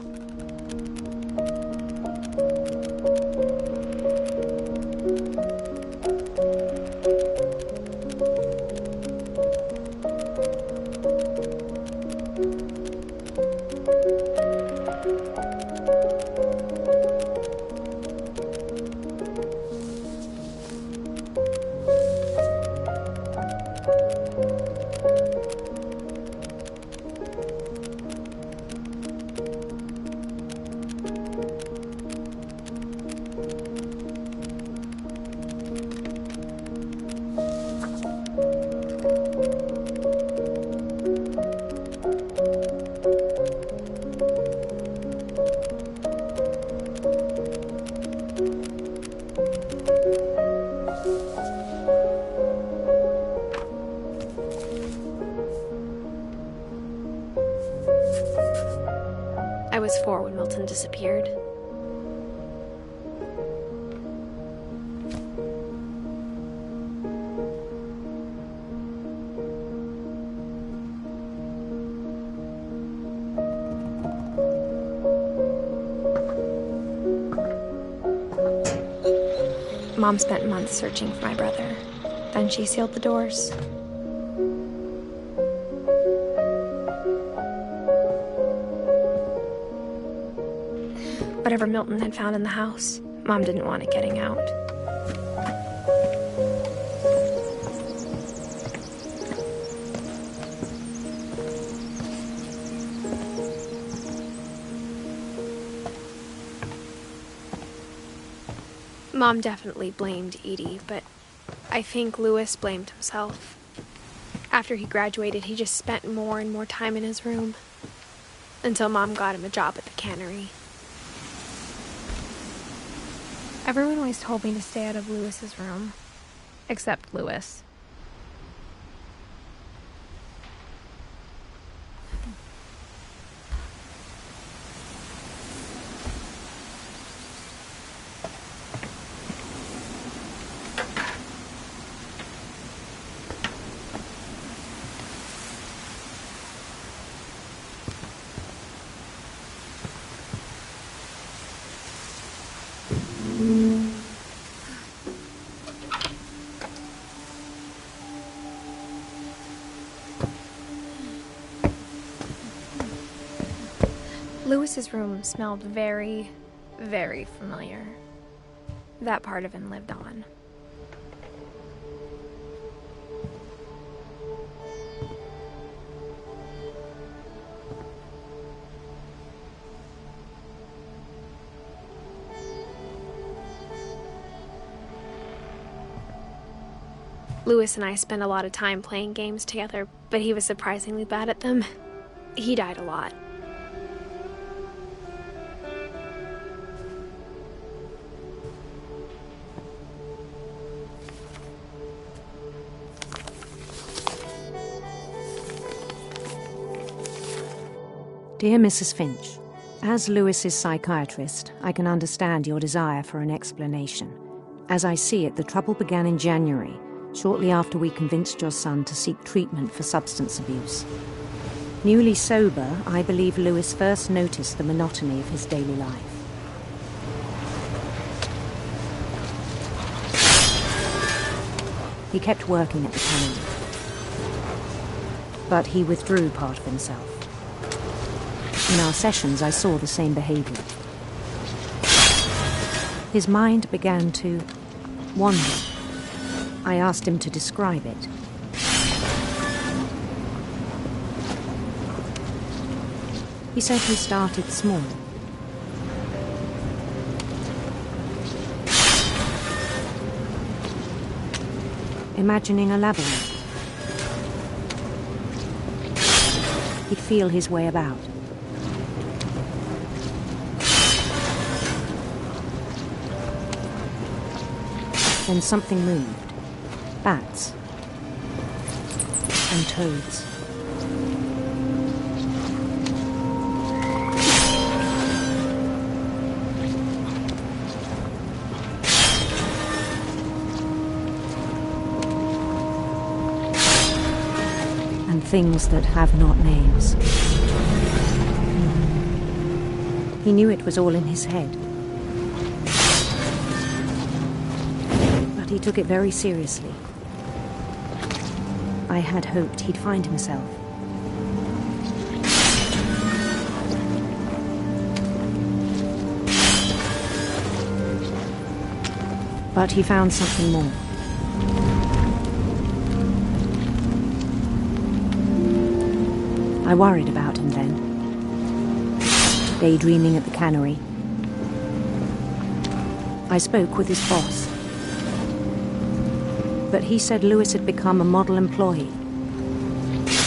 I was 4 when Milton disappeared. Mom spent months searching for my brother. Then she sealed the doors. Whatever Milton had found in the house, Mom didn't want it getting out. Mom definitely blamed Edie, but I think Louis blamed himself. After he graduated, he just spent more and more time in his room, until Mom got him a job at the cannery. Everyone always told me to stay out of Louis's room, except Louis. Louis's room smelled very, very familiar. That part of him lived on. Louis and I spent a lot of time playing games together, but he was surprisingly bad at them. He died a lot. Dear Mrs. Finch, as Louis's psychiatrist, I can understand your desire for an explanation. As I see it, the trouble began in January, shortly after we convinced your son to seek treatment for substance abuse. Newly sober, I believe Louis first noticed the monotony of his daily life. He kept working at the cannery, but he withdrew part of himself. In our sessions, I saw the same behavior. His mind began to wander. I asked him to describe it. He said he started small. Imagining a labyrinth. He'd feel his way about. Then something moved. Bats. And toads. And things that have not names. He knew it was all in his head. But he took it very seriously. I had hoped he'd find himself. But he found something more. I worried about him then. Daydreaming at the cannery. I spoke with his boss. But he said Louis had become a model employee.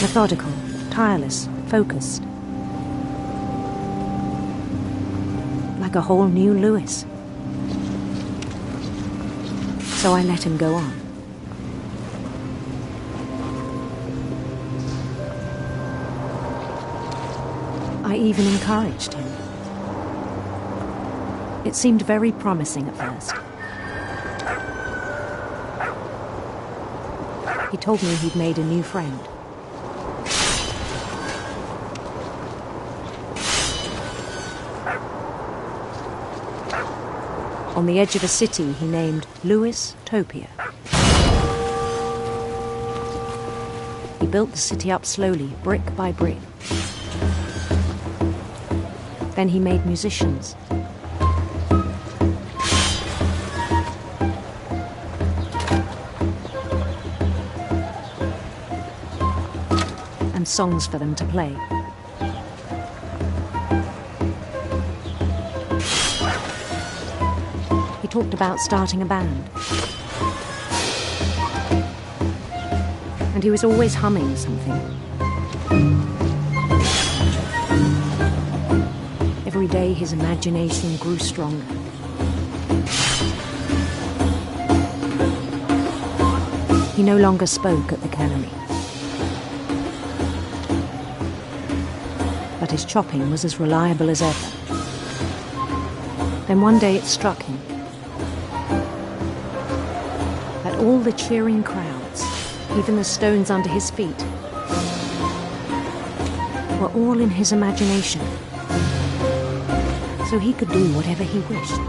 Methodical, tireless, focused. Like a whole new Louis. So I let him go on. I even encouraged him. It seemed very promising at first. He told me he'd made a new friend. On the edge of a city he named Louis Topia. He built the city up slowly, brick by brick. Then he made musicians. And songs for them to play. He talked about starting a band. And he was always humming something. Every day his imagination grew stronger. He no longer spoke at the cannery. But his chopping was as reliable as ever. Then one day it struck him that all the cheering crowds, even the stones under his feet, were all in his imagination. So he could do whatever he wished.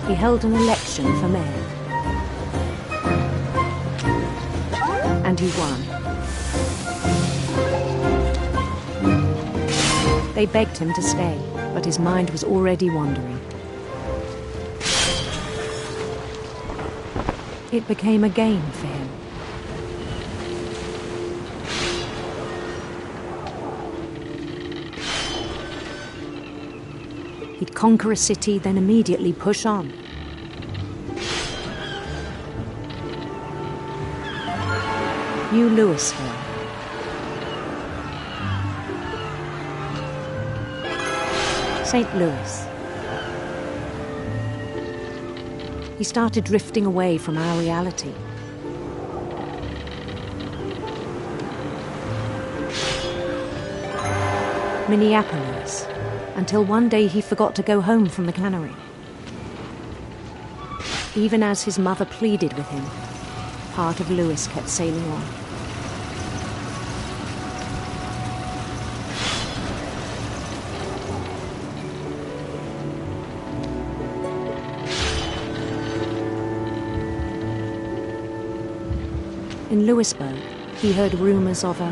He held an election for mayor. And he won. They begged him to stay, but his mind was already wandering. It became a game for him. He'd conquer a city, then immediately push on. New Louisville. St. Louis. He started drifting away from our reality. Minneapolis, until one day he forgot to go home from the cannery. Even as his mother pleaded with him, part of Louis kept sailing on. In Louisburg, he heard rumors of a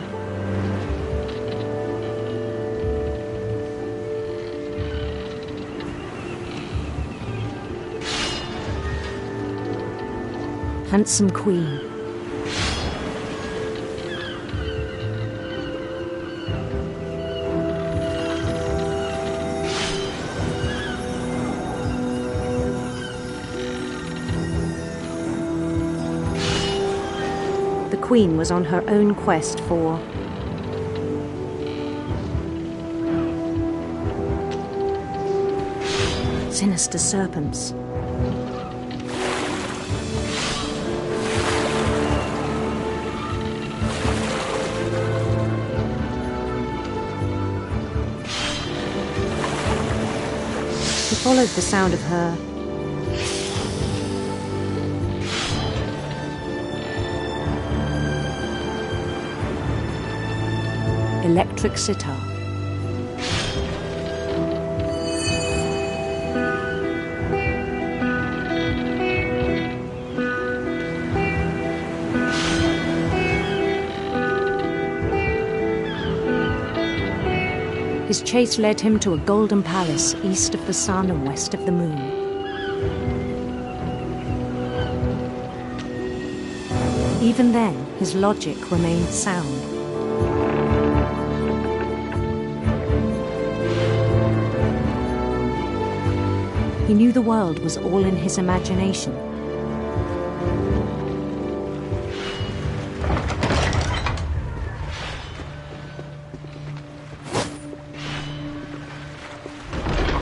handsome queen. The queen was on her own quest for sinister serpents. He followed the sound of her electric sitar. His chase led him to a golden palace east of the sun and west of the moon. Even then, his logic remained sound. He knew the world was all in his imagination.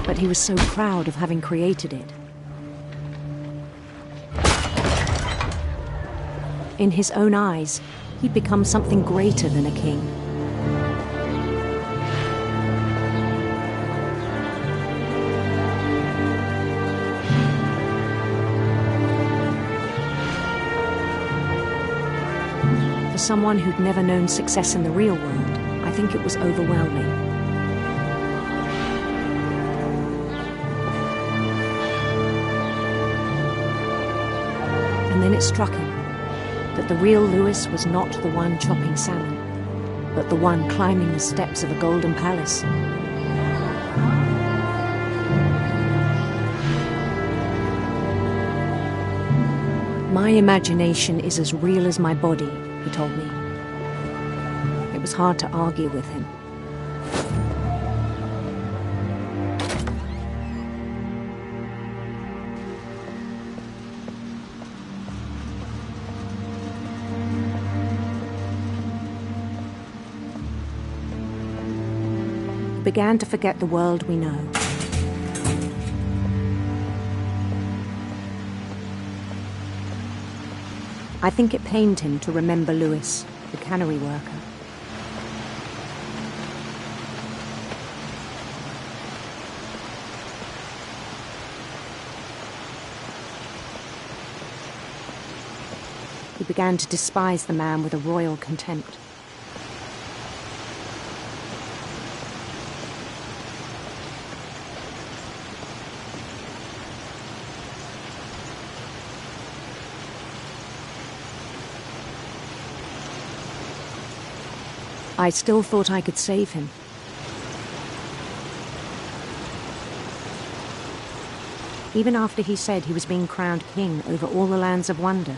But he was so proud of having created it. In his own eyes, he'd become something greater than a king. For someone who'd never known success in the real world, I think it was overwhelming. And then it struck him that the real Lewis was not the one chopping salmon, but the one climbing the steps of a golden palace. My imagination is as real as my body, he told me. It was hard to argue with him. Began to forget the world we know. I think it pained him to remember Lewis, the cannery worker. He began to despise the man with a royal contempt. I still thought I could save him. Even after he said he was being crowned king over all the lands of wonder.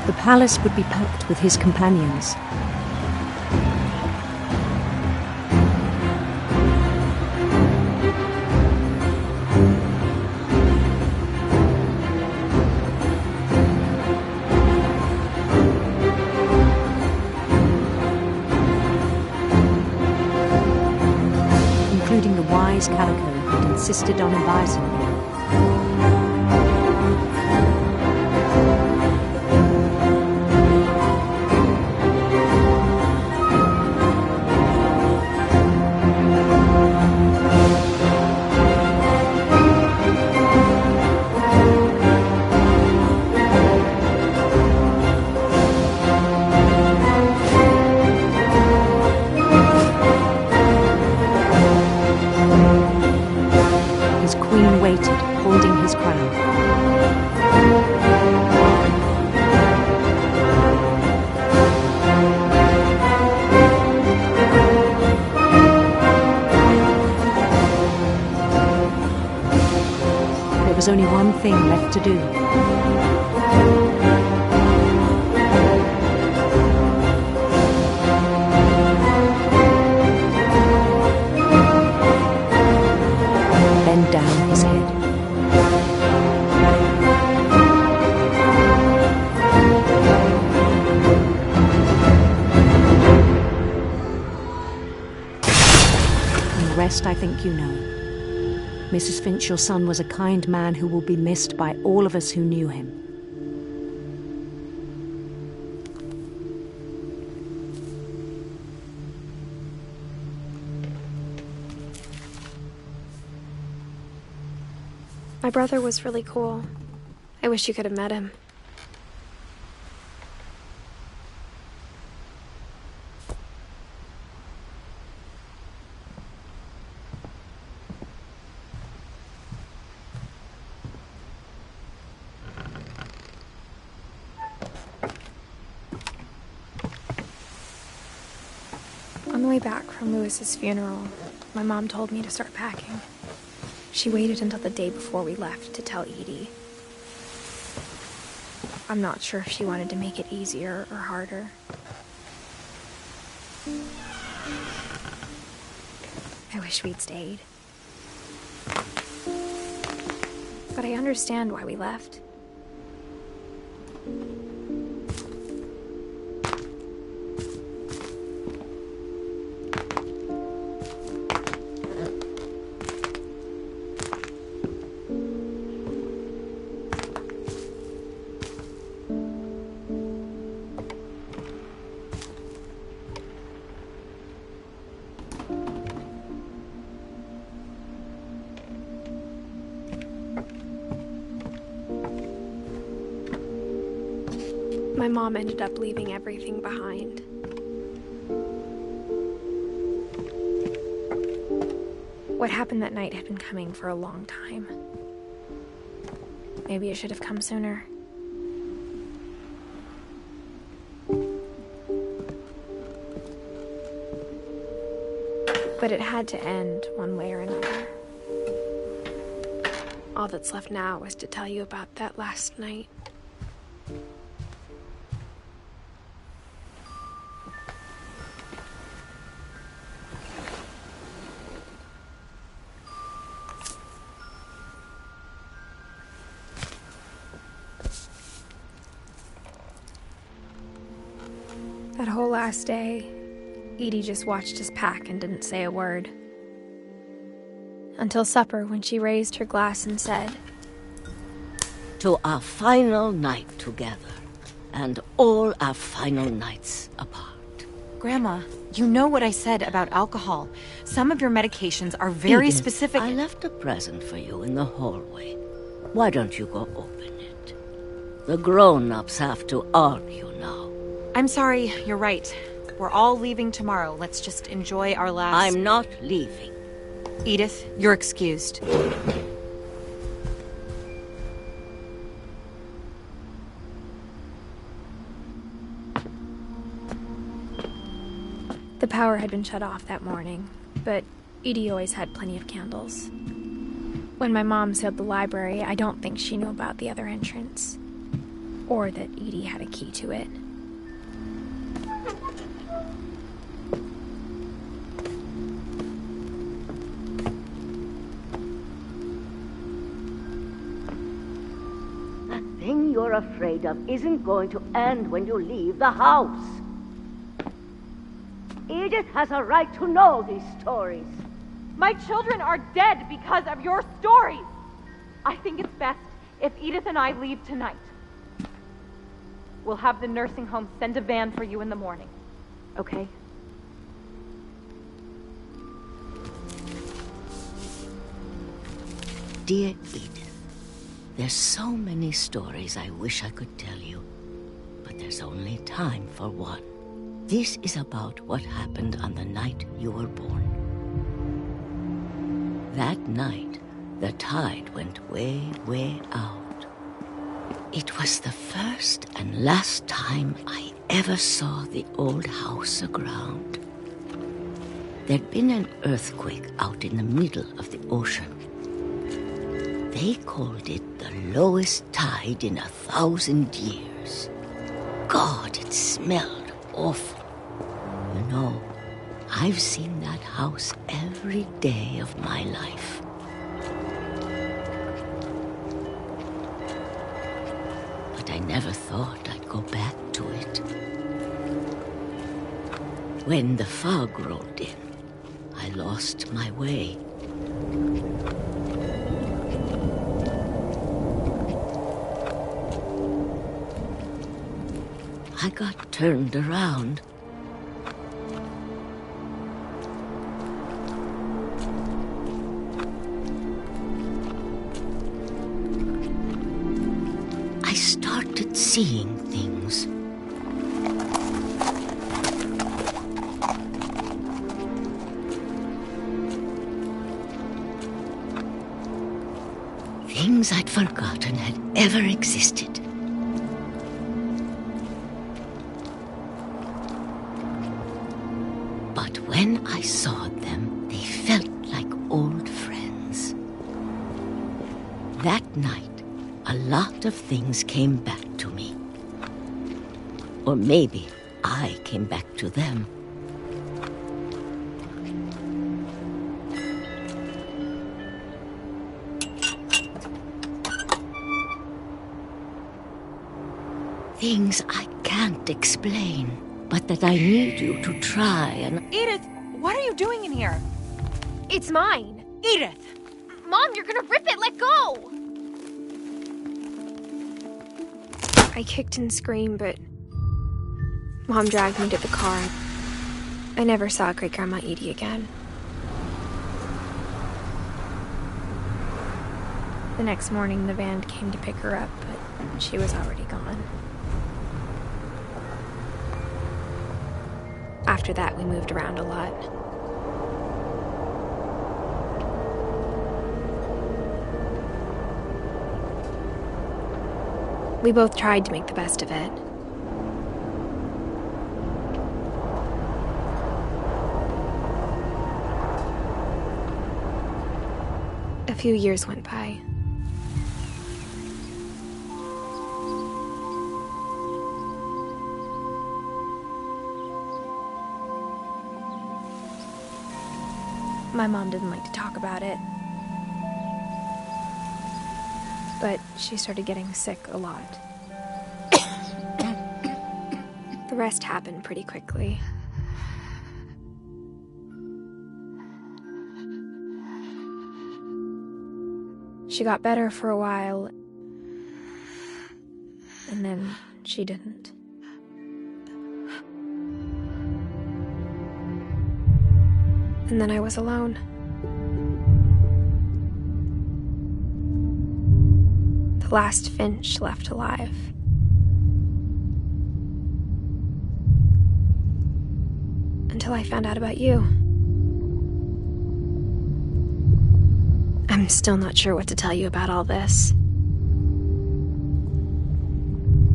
The palace would be packed with his companions. Including the wise Calico who'd insisted on advising him. Holding his crown. There was only one thing left to do. Bend down his head. The rest I think you know. Mrs. Finch, your son was a kind man who will be missed by all of us who knew him. My brother was really cool. I wish you could have met him. On the way back from Lewis's funeral, my mom told me to start packing. She waited until the day before we left to tell Edie. I'm not sure if she wanted to make it easier or harder. I wish we'd stayed. But I understand why we left. My mom ended up leaving everything behind. What happened that night had been coming for a long time. Maybe it should have come sooner. But it had to end one way or another. All that's left now is to tell you about that last night. That whole last day, Edie just watched us pack and didn't say a word. Until supper, when she raised her glass and said, "To our final night together, and all our final nights apart." Grandma, you know what I said about alcohol. Some of your medications are very Edith, specific. I left a present for you in the hallway. Why don't you go open it? The grown-ups have to argue now. I'm sorry, you're right. We're all leaving tomorrow. Let's just enjoy our last... I'm not leaving. Edith, you're excused. The power had been shut off that morning, but Edie always had plenty of candles. When my mom sealed the library, I don't think she knew about the other entrance, or that Edie had a key to it. The thing you're afraid of isn't going to end when you leave the house. Edith has a right to know these stories. My children are dead because of your stories. I think it's best if Edith and I leave tonight. We'll have the nursing home send a van for you in the morning, okay? Dear Edith, there's so many stories I wish I could tell you, but there's only time for one. This is about what happened on the night you were born. That night, the tide went way, way out. It was the first and last time I ever saw the old house aground. There'd been an earthquake out in the middle of the ocean. They called it the lowest tide in 1,000 years. God, it smelled awful. You know, I've seen that house every day of my life. But I never thought I'd go back to it. When the fog rolled in, I lost my way. I got turned around. started seeing things. Things I'd forgotten had ever existed. But when I saw them, they felt like old friends. That night, a lot of things came back to me. Or maybe I came back to them. Things I can't explain, but that I need you to try and... Edith, what are you doing in here? It's mine. Edith! Mom, you're gonna rip it! Let go! I kicked and screamed, but Mom dragged me to the car. I never saw Great-Grandma Edie again. The next morning, the van came to pick her up, but she was already gone. After that, we moved around a lot. We both tried to make the best of it. A few years went by. My mom didn't like to talk about it. But she started getting sick a lot. The rest happened pretty quickly. She got better for a while, and then she didn't. And then I was alone. The last Finch left alive. Until I found out about you. I'm still not sure what to tell you about all this.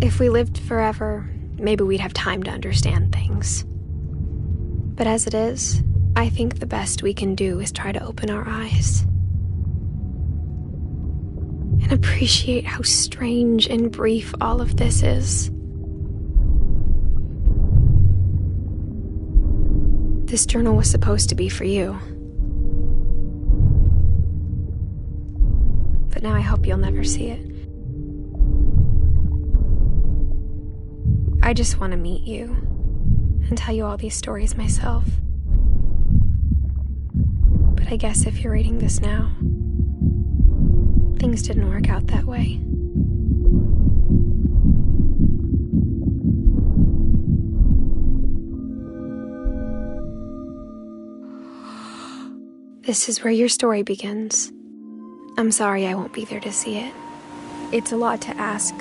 If we lived forever, maybe we'd have time to understand things. But as it is, I think the best we can do is try to open our eyes. And appreciate how strange and brief all of this is. This journal was supposed to be for you. But now I hope you'll never see it. I just want to meet you and tell you all these stories myself. But I guess if you're reading this now, things didn't work out that way. This is where your story begins. I'm sorry I won't be there to see it. It's a lot to ask,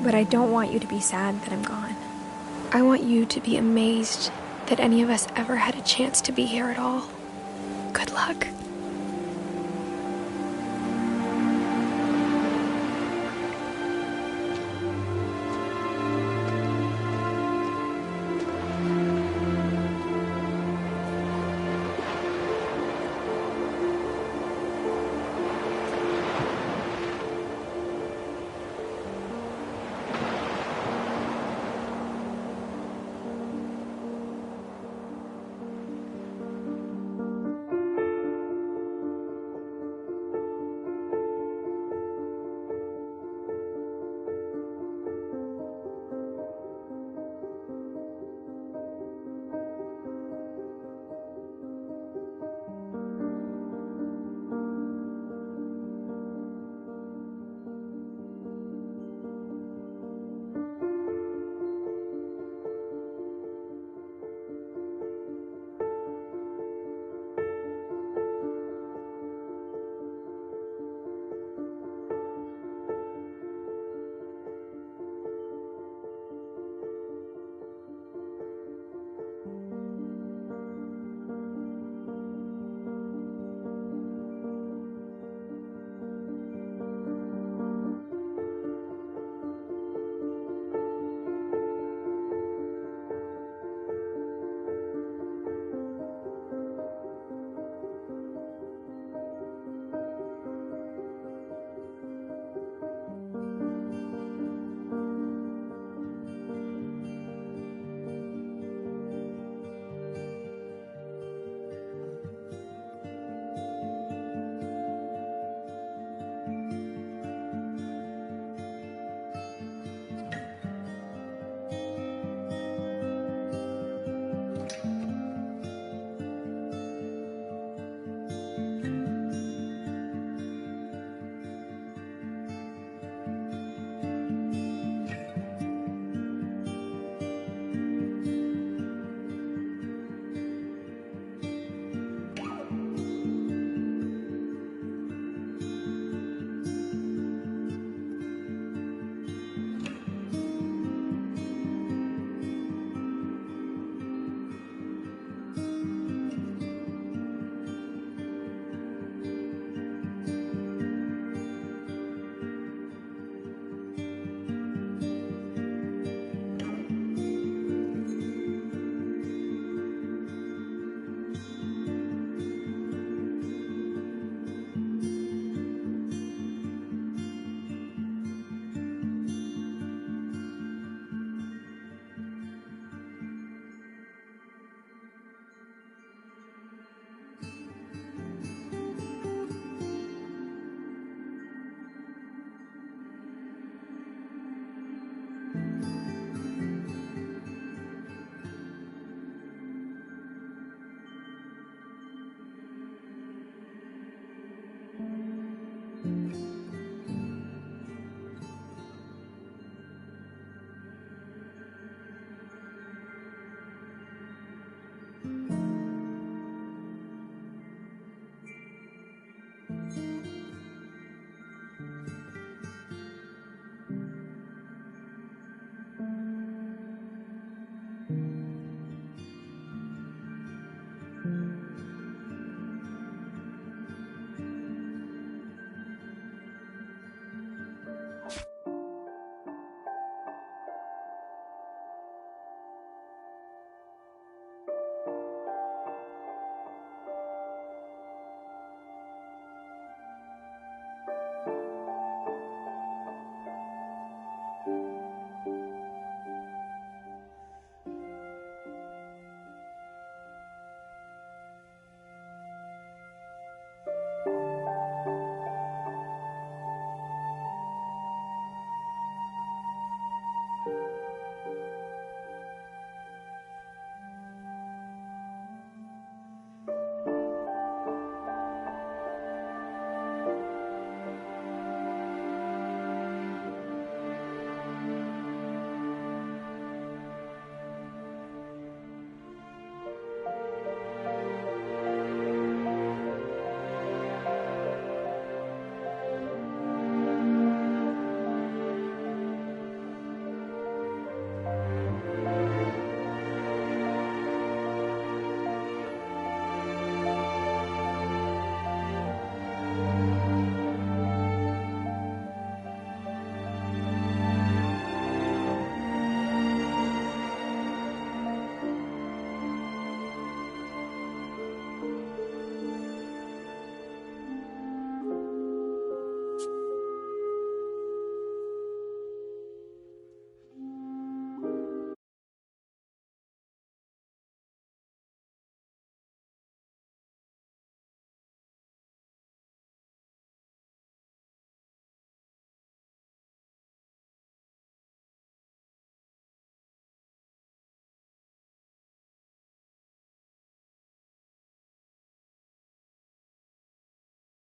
but I don't want you to be sad that I'm gone. I want you to be amazed that any of us ever had a chance to be here at all. Good luck.